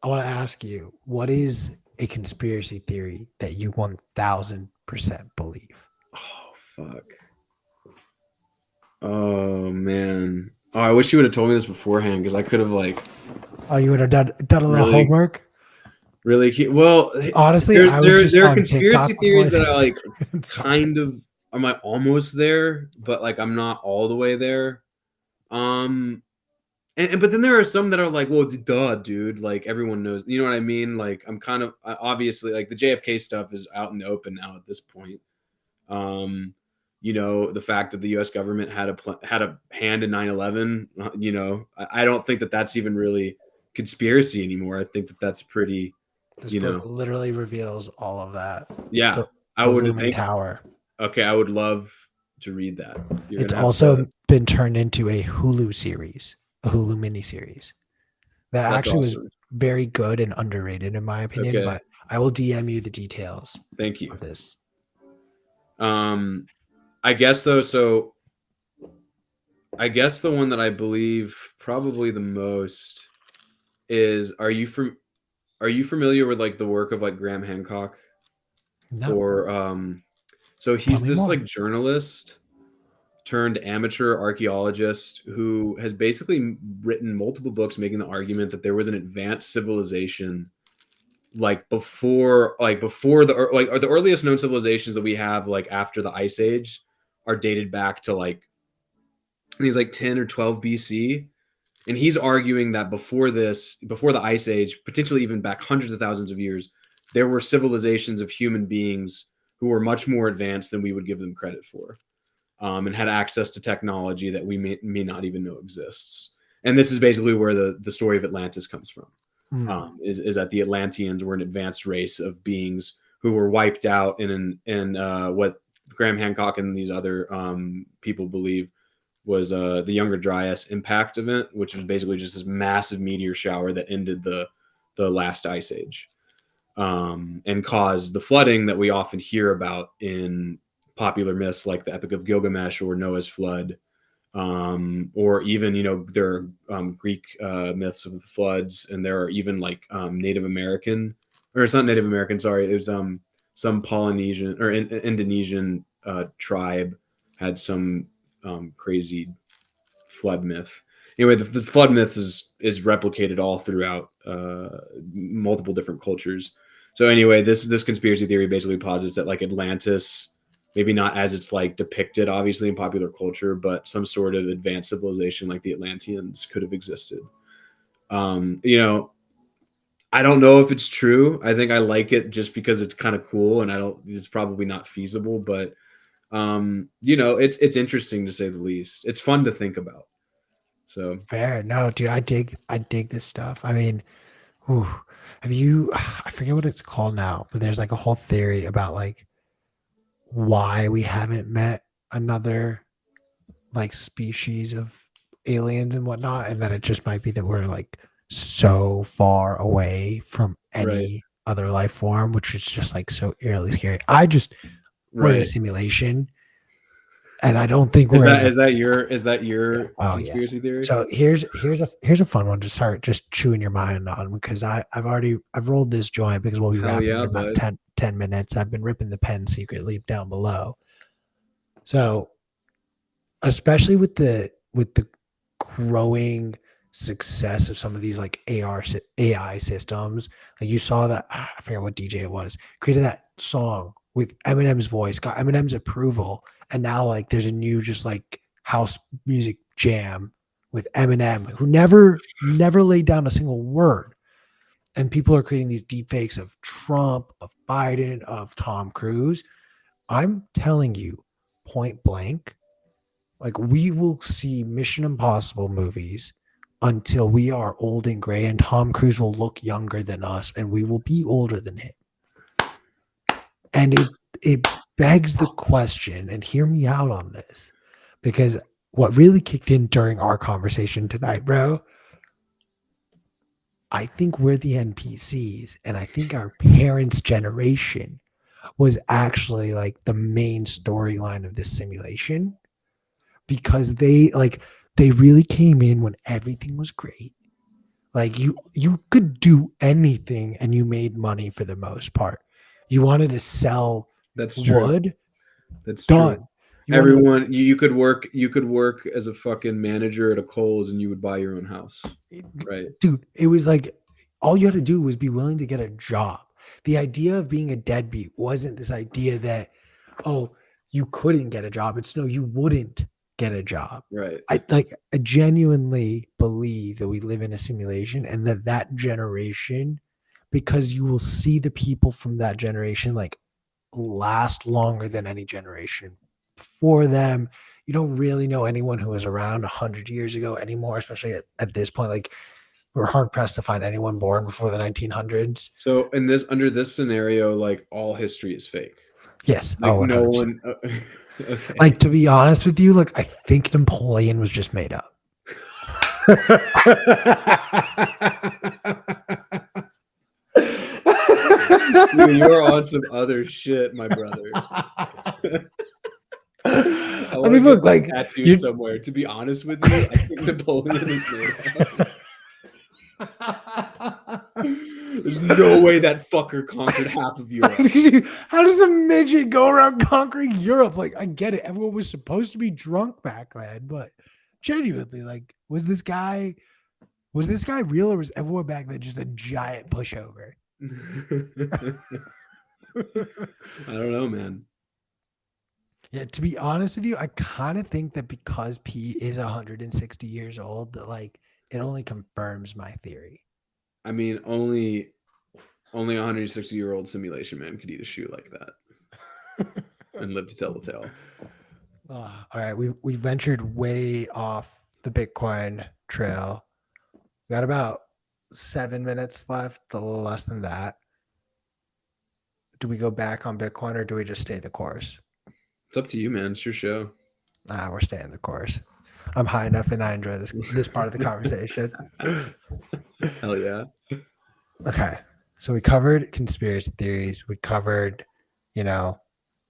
want to ask you, what is a conspiracy theory that you 1000% believe? Oh fuck. Oh man. Oh, I wish you would have told me this beforehand because I could have Oh, you would have done a little really, homework. really well. Honestly, there, I was there, just there are on conspiracy TikTok theories before that are this. kind of. I'm almost there, but I'm not all the way there. And but then there are some that are like, well, duh, dude. Like everyone knows, you know what I mean? Like I'm kind of obviously like the JFK stuff is out in the open now at this point. The fact that the U.S. government had a hand in 9/11. I don't think that that's even really conspiracy anymore. I think that that's pretty. This book literally reveals all of that. Yeah, the Lumen Tower. Okay, I would love to read that. It's also been turned into a Hulu series, a Hulu miniseries. That actually was very good and underrated in my opinion, Okay. but I will DM you the details. Thank you. Of this. I guess though, so I guess the one that I believe probably the most is are you familiar with like the work of like Graham Hancock? No. Or so he's this like journalist turned amateur archaeologist who has basically written multiple books making the argument that there was an advanced civilization before the earliest known civilizations that we have after the Ice Age are dated back to I think it's 10 or 12 BC. And he's arguing that before the Ice Age, potentially even back hundreds of thousands of years, there were civilizations of human beings who were much more advanced than we would give them credit for, and had access to technology that we may not even know exists. And this is basically where the story of Atlantis comes from. Is that the Atlanteans were an advanced race of beings who were wiped out in what Graham Hancock and these other people believe was the Younger Dryas impact event, which was basically just this massive meteor shower that ended the last ice age, and caused the flooding that we often hear about in popular myths like the Epic of Gilgamesh or Noah's flood, or even there are Greek myths of the floods, and there are even Native American, or it's not Native American, sorry, it was some Polynesian or Indonesian tribe had some crazy flood myth. Anyway, the flood myth is replicated all throughout multiple different cultures. So anyway, this conspiracy theory basically posits that Atlantis, maybe not as it's depicted obviously in popular culture, but some sort of advanced civilization like the Atlanteans could have existed. I don't know if it's true. I think I like it just because it's kind of cool, and it's probably not feasible, but it's interesting to say the least. It's fun to think about. So fair. No, dude, I dig this stuff. I mean, I forget what it's called now, but there's a whole theory about why we haven't met another species of aliens and whatnot, and that it just might be that we're so far away from any other life form, which is just so eerily scary. We're in a simulation, and I don't think is that your conspiracy theory? So here's a fun one to start just chewing your mind on, because I've rolled this joint because we'll be wrapping in about 10 minutes. I've been ripping the pen secretly down below. So especially with the growing success of some of these AI systems, you saw that, I forget what DJ it was, created that song with Eminem's voice, got Eminem's approval, and now there's a new just house music jam with Eminem, who never laid down a single word, and people are creating these deep fakes of Trump, of Biden, of Tom Cruise. I'm telling you, point blank, like we will see Mission Impossible movies until we are old and gray, and Tom Cruise will look younger than us, and we will be older than him. And it begs the question, and hear me out on this, because what really kicked in during our conversation tonight, bro, I think we're the NPCs, and I think our parents' generation was actually like the main storyline of this simulation, because they really came in when everything was great. Like you could do anything and you made money for the most part. You wanted to sell That's true. wood, That's true. done. You wanted Everyone, you could work as a fucking manager at a Kohl's and you would buy your own house, to, right? dude, it was like all you had to do was be willing to get a job. The idea of being a deadbeat wasn't this idea that, oh, you couldn't get a job. It's no, you wouldn't get a job. Right. I genuinely believe that we live in a simulation, and that generation, because you will see the people from that generation like last longer than any generation before them. You don't really know anyone who was around 100 years ago anymore, especially at this point. Like, we're hard pressed to find anyone born before the 1900s. So under this scenario, like all history is fake. Yes. Like Oh, no 100%. one. Okay. Like, to be honest with you, like I think Napoleon was just made up. Dude, you're on some other shit, my brother. I mean, look, like tattooed somewhere. To be honest with you, I think Napoleon is made up. There's no way that fucker conquered half of Europe. How does a midget go around conquering Europe? Like, I get it. Everyone was supposed to be drunk back then, but genuinely, like, was this guy real, or was everyone back then just a giant pushover? I don't know, man. Yeah, to be honest with you, I kind of think that because P is 160 years old, that like it only confirms my theory. I mean, only 160-year-old simulation man could eat a shoe like that and live to tell the tale. All right, we ventured way off the Bitcoin trail. We got about 7 minutes left, a little less than that. Do we go back on Bitcoin, or do we just stay the course? It's up to you, man. It's your show. We're staying the course. I'm high enough and I enjoy this part of the conversation. Hell yeah. Okay. So we covered conspiracy theories. We covered,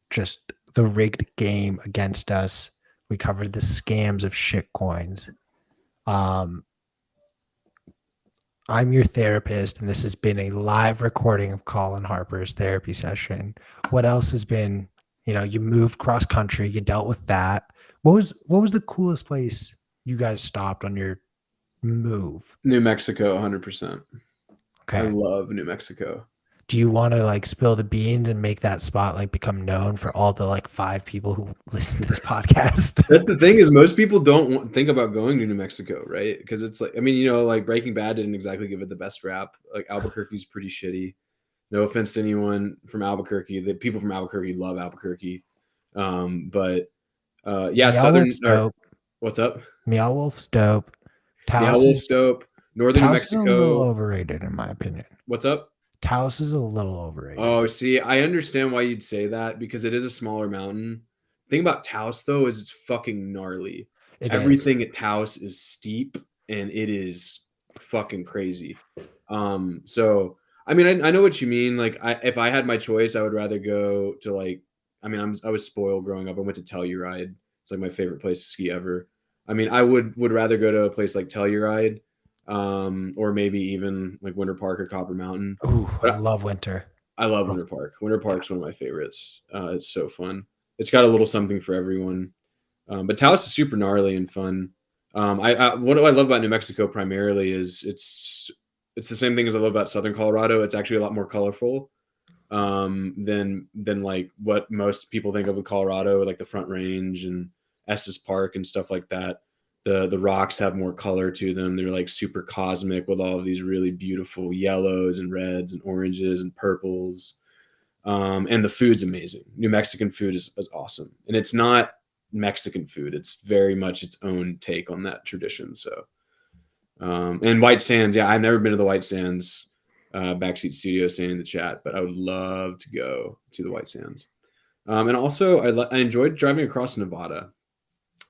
just the rigged game against us. We covered the scams of shit coins. I'm your therapist, and this has been a live recording of Colin Harper's therapy session. What else has been, you moved cross country, you dealt with that. What was the coolest place you guys stopped on your move? New Mexico, 100%. Okay. I love New Mexico. Do you want to like spill the beans and make that spot like become known for all the like 5 people who listen to this podcast? That's the thing, is most people don't think about going to New Mexico, right? Because it's like, I mean, like Breaking Bad didn't exactly give it the best rap. Like Albuquerque's pretty shitty. No offense to anyone from Albuquerque. The people from Albuquerque love Albuquerque. But yeah, Meow-Wolf's dope. What's up? Meow-Wolf's dope. Meow-Wolf's dope. Northern New Mexico. Is a little overrated in my opinion. What's up? Taos is a little overrated. Oh, see, I understand why you'd say that, because it is a smaller mountain. The thing about Taos, though, is it's fucking gnarly. Everything at Taos is steep, and it is fucking crazy. So, I mean, I know what you mean. Like, if I had my choice, I would rather go to like, I mean, I was spoiled growing up. I went to Telluride. It's like my favorite place to ski ever. I mean, I would rather go to a place like Telluride. Or maybe even like Winter Park or Copper Mountain. Ooh, I love Winter. I love Winter Park. Winter Park's one of my favorites. It's so fun. It's got a little something for everyone. But Taos is super gnarly and fun. What I love about New Mexico primarily is it's the same thing as I love about Southern Colorado. It's actually a lot more colorful than like what most people think of with Colorado, like the Front Range and Estes Park and stuff like that. The rocks have more color to them. They're like super cosmic with all of these really beautiful yellows and reds and oranges and purples. And the food's amazing. New Mexican food is awesome, and it's not Mexican food. It's very much its own take on that tradition. So, and White Sands, yeah, I've never been to the White Sands. Backseat Studio saying in the chat, but I would love to go to the White Sands. And also, I enjoyed driving across Nevada.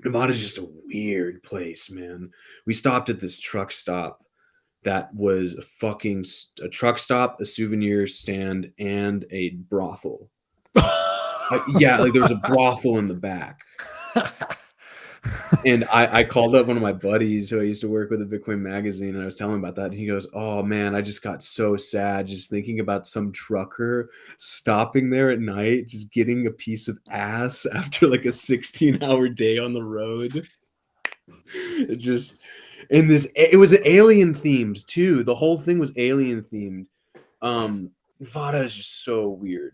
Nevada's just a weird place, man. We stopped at this truck stop that was a truck stop, a souvenir stand, and a brothel. Yeah, like there was a brothel in the back. And I called up one of my buddies who I used to work with at Bitcoin Magazine, and I was telling him about that. And he goes, "Oh man, I just got so sad just thinking about some trucker stopping there at night, just getting a piece of ass after like a 16-hour day on the road." It just, and it was alien themed too. The whole thing was alien themed. Nevada is just so weird.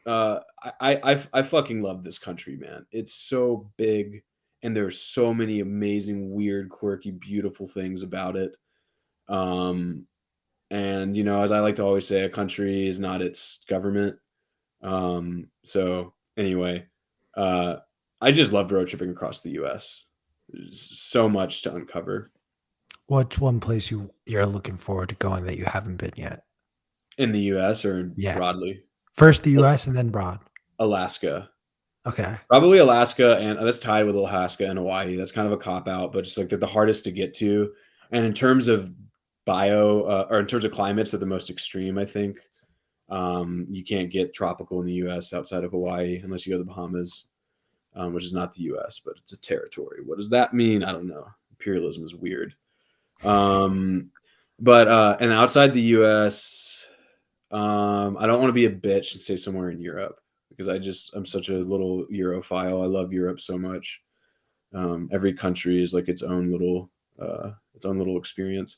I fucking love this country, man. It's so big, and there's so many amazing, weird, quirky, beautiful things about it. And as I like to always say, a country is not its government. So anyway, I just loved road tripping across the U.S. There's so much to uncover. What's one place you're looking forward to going that you haven't been yet? In the U.S. or Yeah. broadly? First the U.S. and then broad. Alaska. Okay. Probably Alaska, and that's tied with Alaska and Hawaii. That's kind of a cop out, but just like they're the hardest to get to. And in terms of or in terms of climates, they're the most extreme, I think. You can't get tropical in the U.S. outside of Hawaii unless you go to the Bahamas, which is not the U.S., but it's a territory. What does that mean? I don't know. Imperialism is weird. But and outside the U.S., I don't want to be a bitch and say somewhere in Europe, because I'm such a little Europhile. I love Europe so much. Every country is like its own little experience.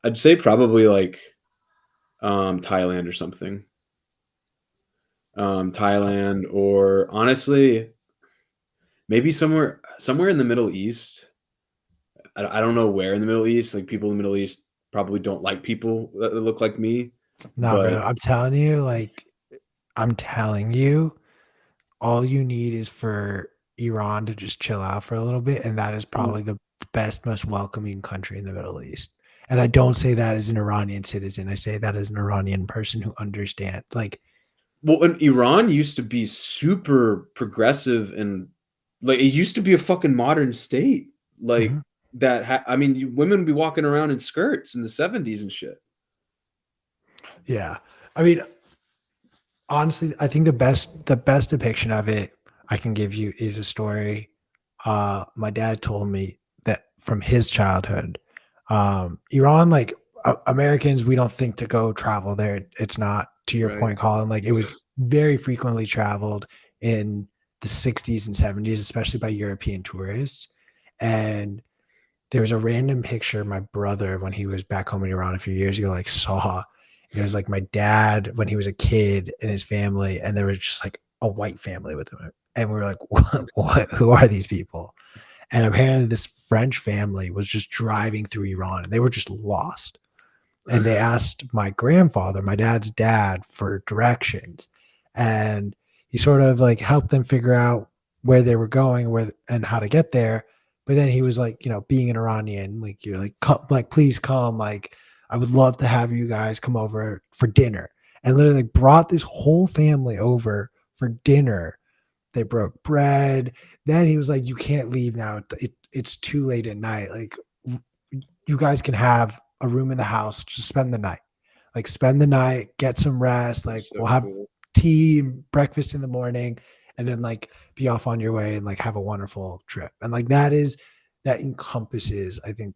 I'd say probably like Thailand or something. Thailand, or honestly, maybe somewhere in the Middle East. I don't know where in the Middle East. Like, people in the Middle East probably don't like people that look like me. Not But really. I'm telling you, all you need is for Iran to just chill out for a little bit, and that is probably the best, most welcoming country in the Middle East. And I don't say that as an Iranian citizen. I say that as an Iranian person who understands. Like, well, and Iran used to be super progressive, and like it used to be a fucking modern state. Like that. I mean, women would be walking around in skirts in the 70s and shit. Yeah, I mean, honestly, I think the best depiction of it I can give you is a story. My dad told me that from his childhood, Iran, like Americans, we don't think to go travel there. It's not, to your point, Colin. Like, it was very frequently traveled in the 60s and 70s, especially by European tourists. And there was a random picture my brother, when he was back home in Iran a few years ago, like saw. It was like my dad when he was a kid and his family, and there was just like a white family with him. And we were like, what? Who are these people? And apparently this French family was just driving through Iran, and they were just lost. And they asked my grandfather, my dad's dad, for directions. And he sort of like helped them figure out where they were going, and how to get there. But then he was like, being an Iranian, like, you're like, come, like, please come. Like, I would love to have you guys come over for dinner. And literally brought this whole family over for dinner. They broke bread. Then he was like, you can't leave now. It's too late at night. Like, you guys can have a room in the house, just spend the night. Like, spend the night, get some rest. Like, we'll have tea and breakfast in the morning, and then like be off on your way and like have a wonderful trip. And like that encompasses, I think,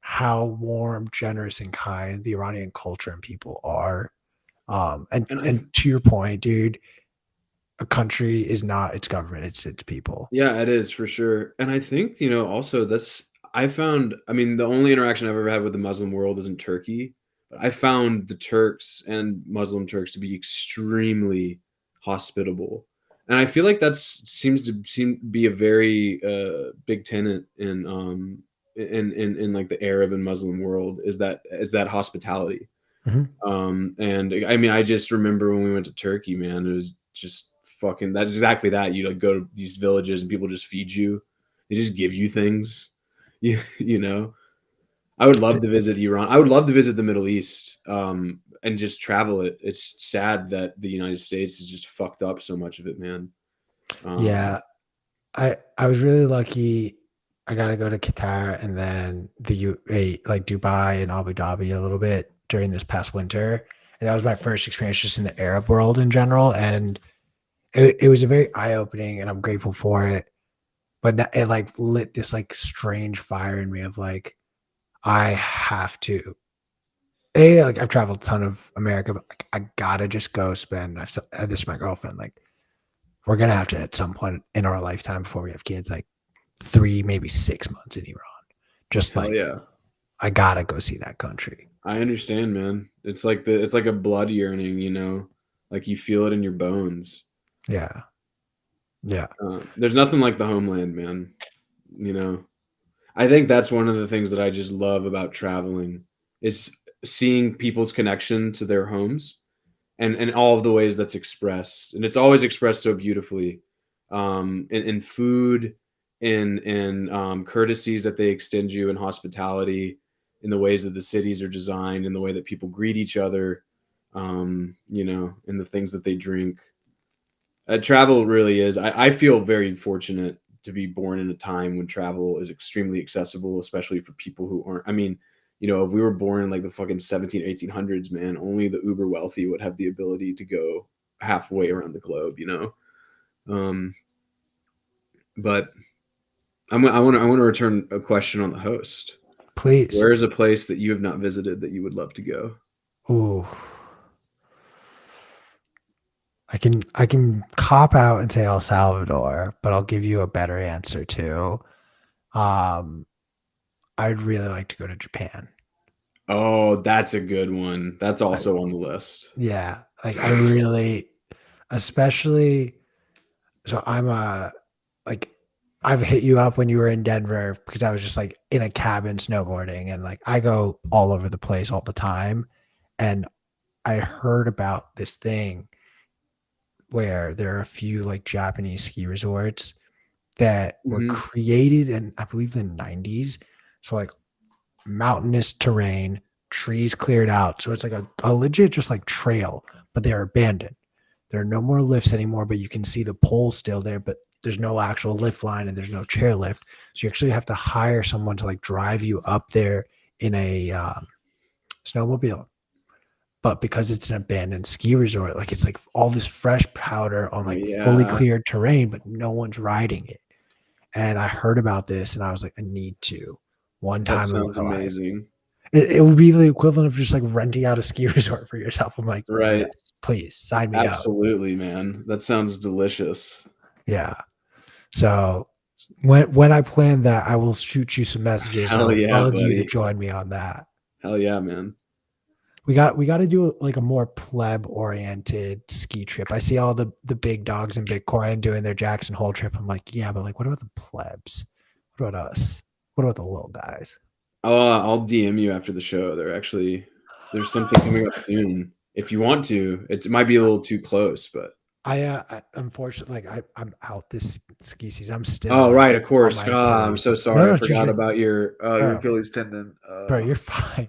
how warm, generous, and kind the Iranian culture and people are. And to your point, dude, a country is not its government, it's its people. Yeah, it is for sure. And I think, also I mean, the only interaction I've ever had with the Muslim world is in Turkey, but I found the Turks and Muslim Turks to be extremely hospitable. And I feel like seems to be a very big tenet in like the Arab and Muslim world, is that hospitality. Mhm. And I mean, I just remember when we went to Turkey, man, it was just fucking, that's exactly that. You like go to these villages and people just feed you. They just give you things. You know, I would love to visit Iran. I would love to visit the Middle East, and just travel it. It's sad that the United States has just fucked up so much of it, man. Yeah, I was really lucky. I got to go to Qatar and then the UAE, like Dubai and Abu Dhabi a little bit during this past winter. And that was my first experience just in the Arab world in general. And it was a very eye opening, and I'm grateful for it. But it like lit this like strange fire in me of like, I have to. Like I've traveled a ton of America, but like, I gotta just go spend. I've said this to my girlfriend. Like we're gonna have to at some point in our lifetime before we have kids, like 3, maybe 6 months in Iran. Just Hell like yeah. I gotta go see that country. I understand, man. It's like a blood yearning, like you feel it in your bones. Yeah, yeah, There's nothing like the homeland, man. You know, I think that's one of the things that I just love about traveling is seeing people's connection to their homes, and all of the ways that's expressed, and it's always expressed so beautifully, in food, in courtesies that they extend you, in hospitality, in the ways that the cities are designed, in the way that people greet each other, in the things that they drink. Travel really is. I feel very fortunate to be born in a time when travel is extremely accessible, especially for people who aren't. I mean, if we were born in like the fucking 17, 1800s, man, only the uber wealthy would have the ability to go halfway around the globe. Um, but I want to return a question on the host. please. Where is a place that you have not visited that you would love to go? Ooh, I can cop out and say El Salvador, but I'll give you a better answer too. Um, I'd really like to go to Japan. Oh, that's a good one. That's I, also on the list. yeah, like I really, especially. So I'm like I've hit you up when you were in Denver because I was just like in a cabin snowboarding, and like I go all over the place all the time. And I heard about this thing where there are a few like Japanese ski resorts that were Hmm. created in I believe the 90s. So like mountainous terrain, trees cleared out. So it's like a legit just like trail, but they're abandoned. There are no more lifts anymore, but you can see the poles still there, but there's no actual lift line and there's no chairlift. So you actually have to hire someone to like drive you up there in a snowmobile. But because it's an abandoned ski resort, like it's like all this fresh powder on Oh like fully yeah, cleared terrain, but no one's riding it. And I heard about this and I was like, I need to one that time in sounds my life. amazing. It would be the equivalent of just like renting out a ski resort for yourself. I'm like, Right. yes, please sign me up. Absolutely, man. That sounds delicious. Yeah. So when I plan that, I will shoot you some messages and Hell I'll yeah, bug you to buddy. join me on that. Hell yeah, man. We got to do like a more pleb oriented ski trip. I see all the big dogs in Bitcoin doing their Jackson Hole trip. I'm like, yeah, but like, what about the plebs? What about us? What about the little guys? I'll DM you after the show. There's something coming up soon. If you want to, it might be a little too close, but I unfortunately like I'm out this ski season. I'm still oh right, of on course. my I'm Achilles. so No, sorry. I no, forgot you're, about your bro, Achilles tendon. bro, you're fine.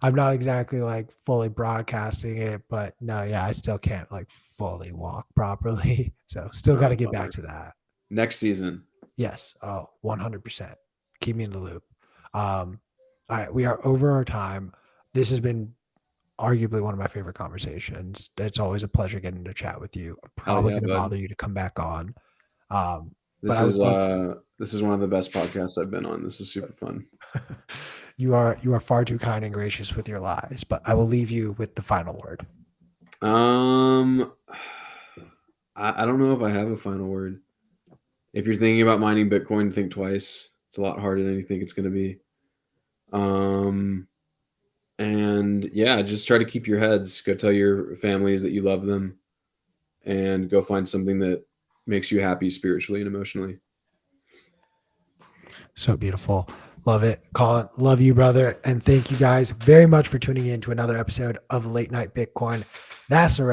I'm not exactly like fully broadcasting it, but no, yeah, I still can't like fully walk properly. So still got to get back Bummer. to that. Next season. Yes. Oh, 100%. Keep me in the loop. All right, we are over our time. This has been arguably one of my favorite conversations. It's always a pleasure getting to chat with you. I'm Hell probably yeah, going to bud. bother you to come back on. But This I is would love uh this is one of the best podcasts I've been on. This is super fun. you are far too kind and gracious with your lies, but I will leave you with the final word. Um I don't know if I have a final word. If you're thinking about mining Bitcoin, think twice. It's a lot harder than you think it's going to be. Um, and yeah, just try to keep your heads. Go tell your families that you love them, and go find something that makes you happy spiritually and emotionally. So beautiful. Love it. Colin, love you, brother. And thank you guys very much for tuning in to another episode of Late Night Bitcoin. That's a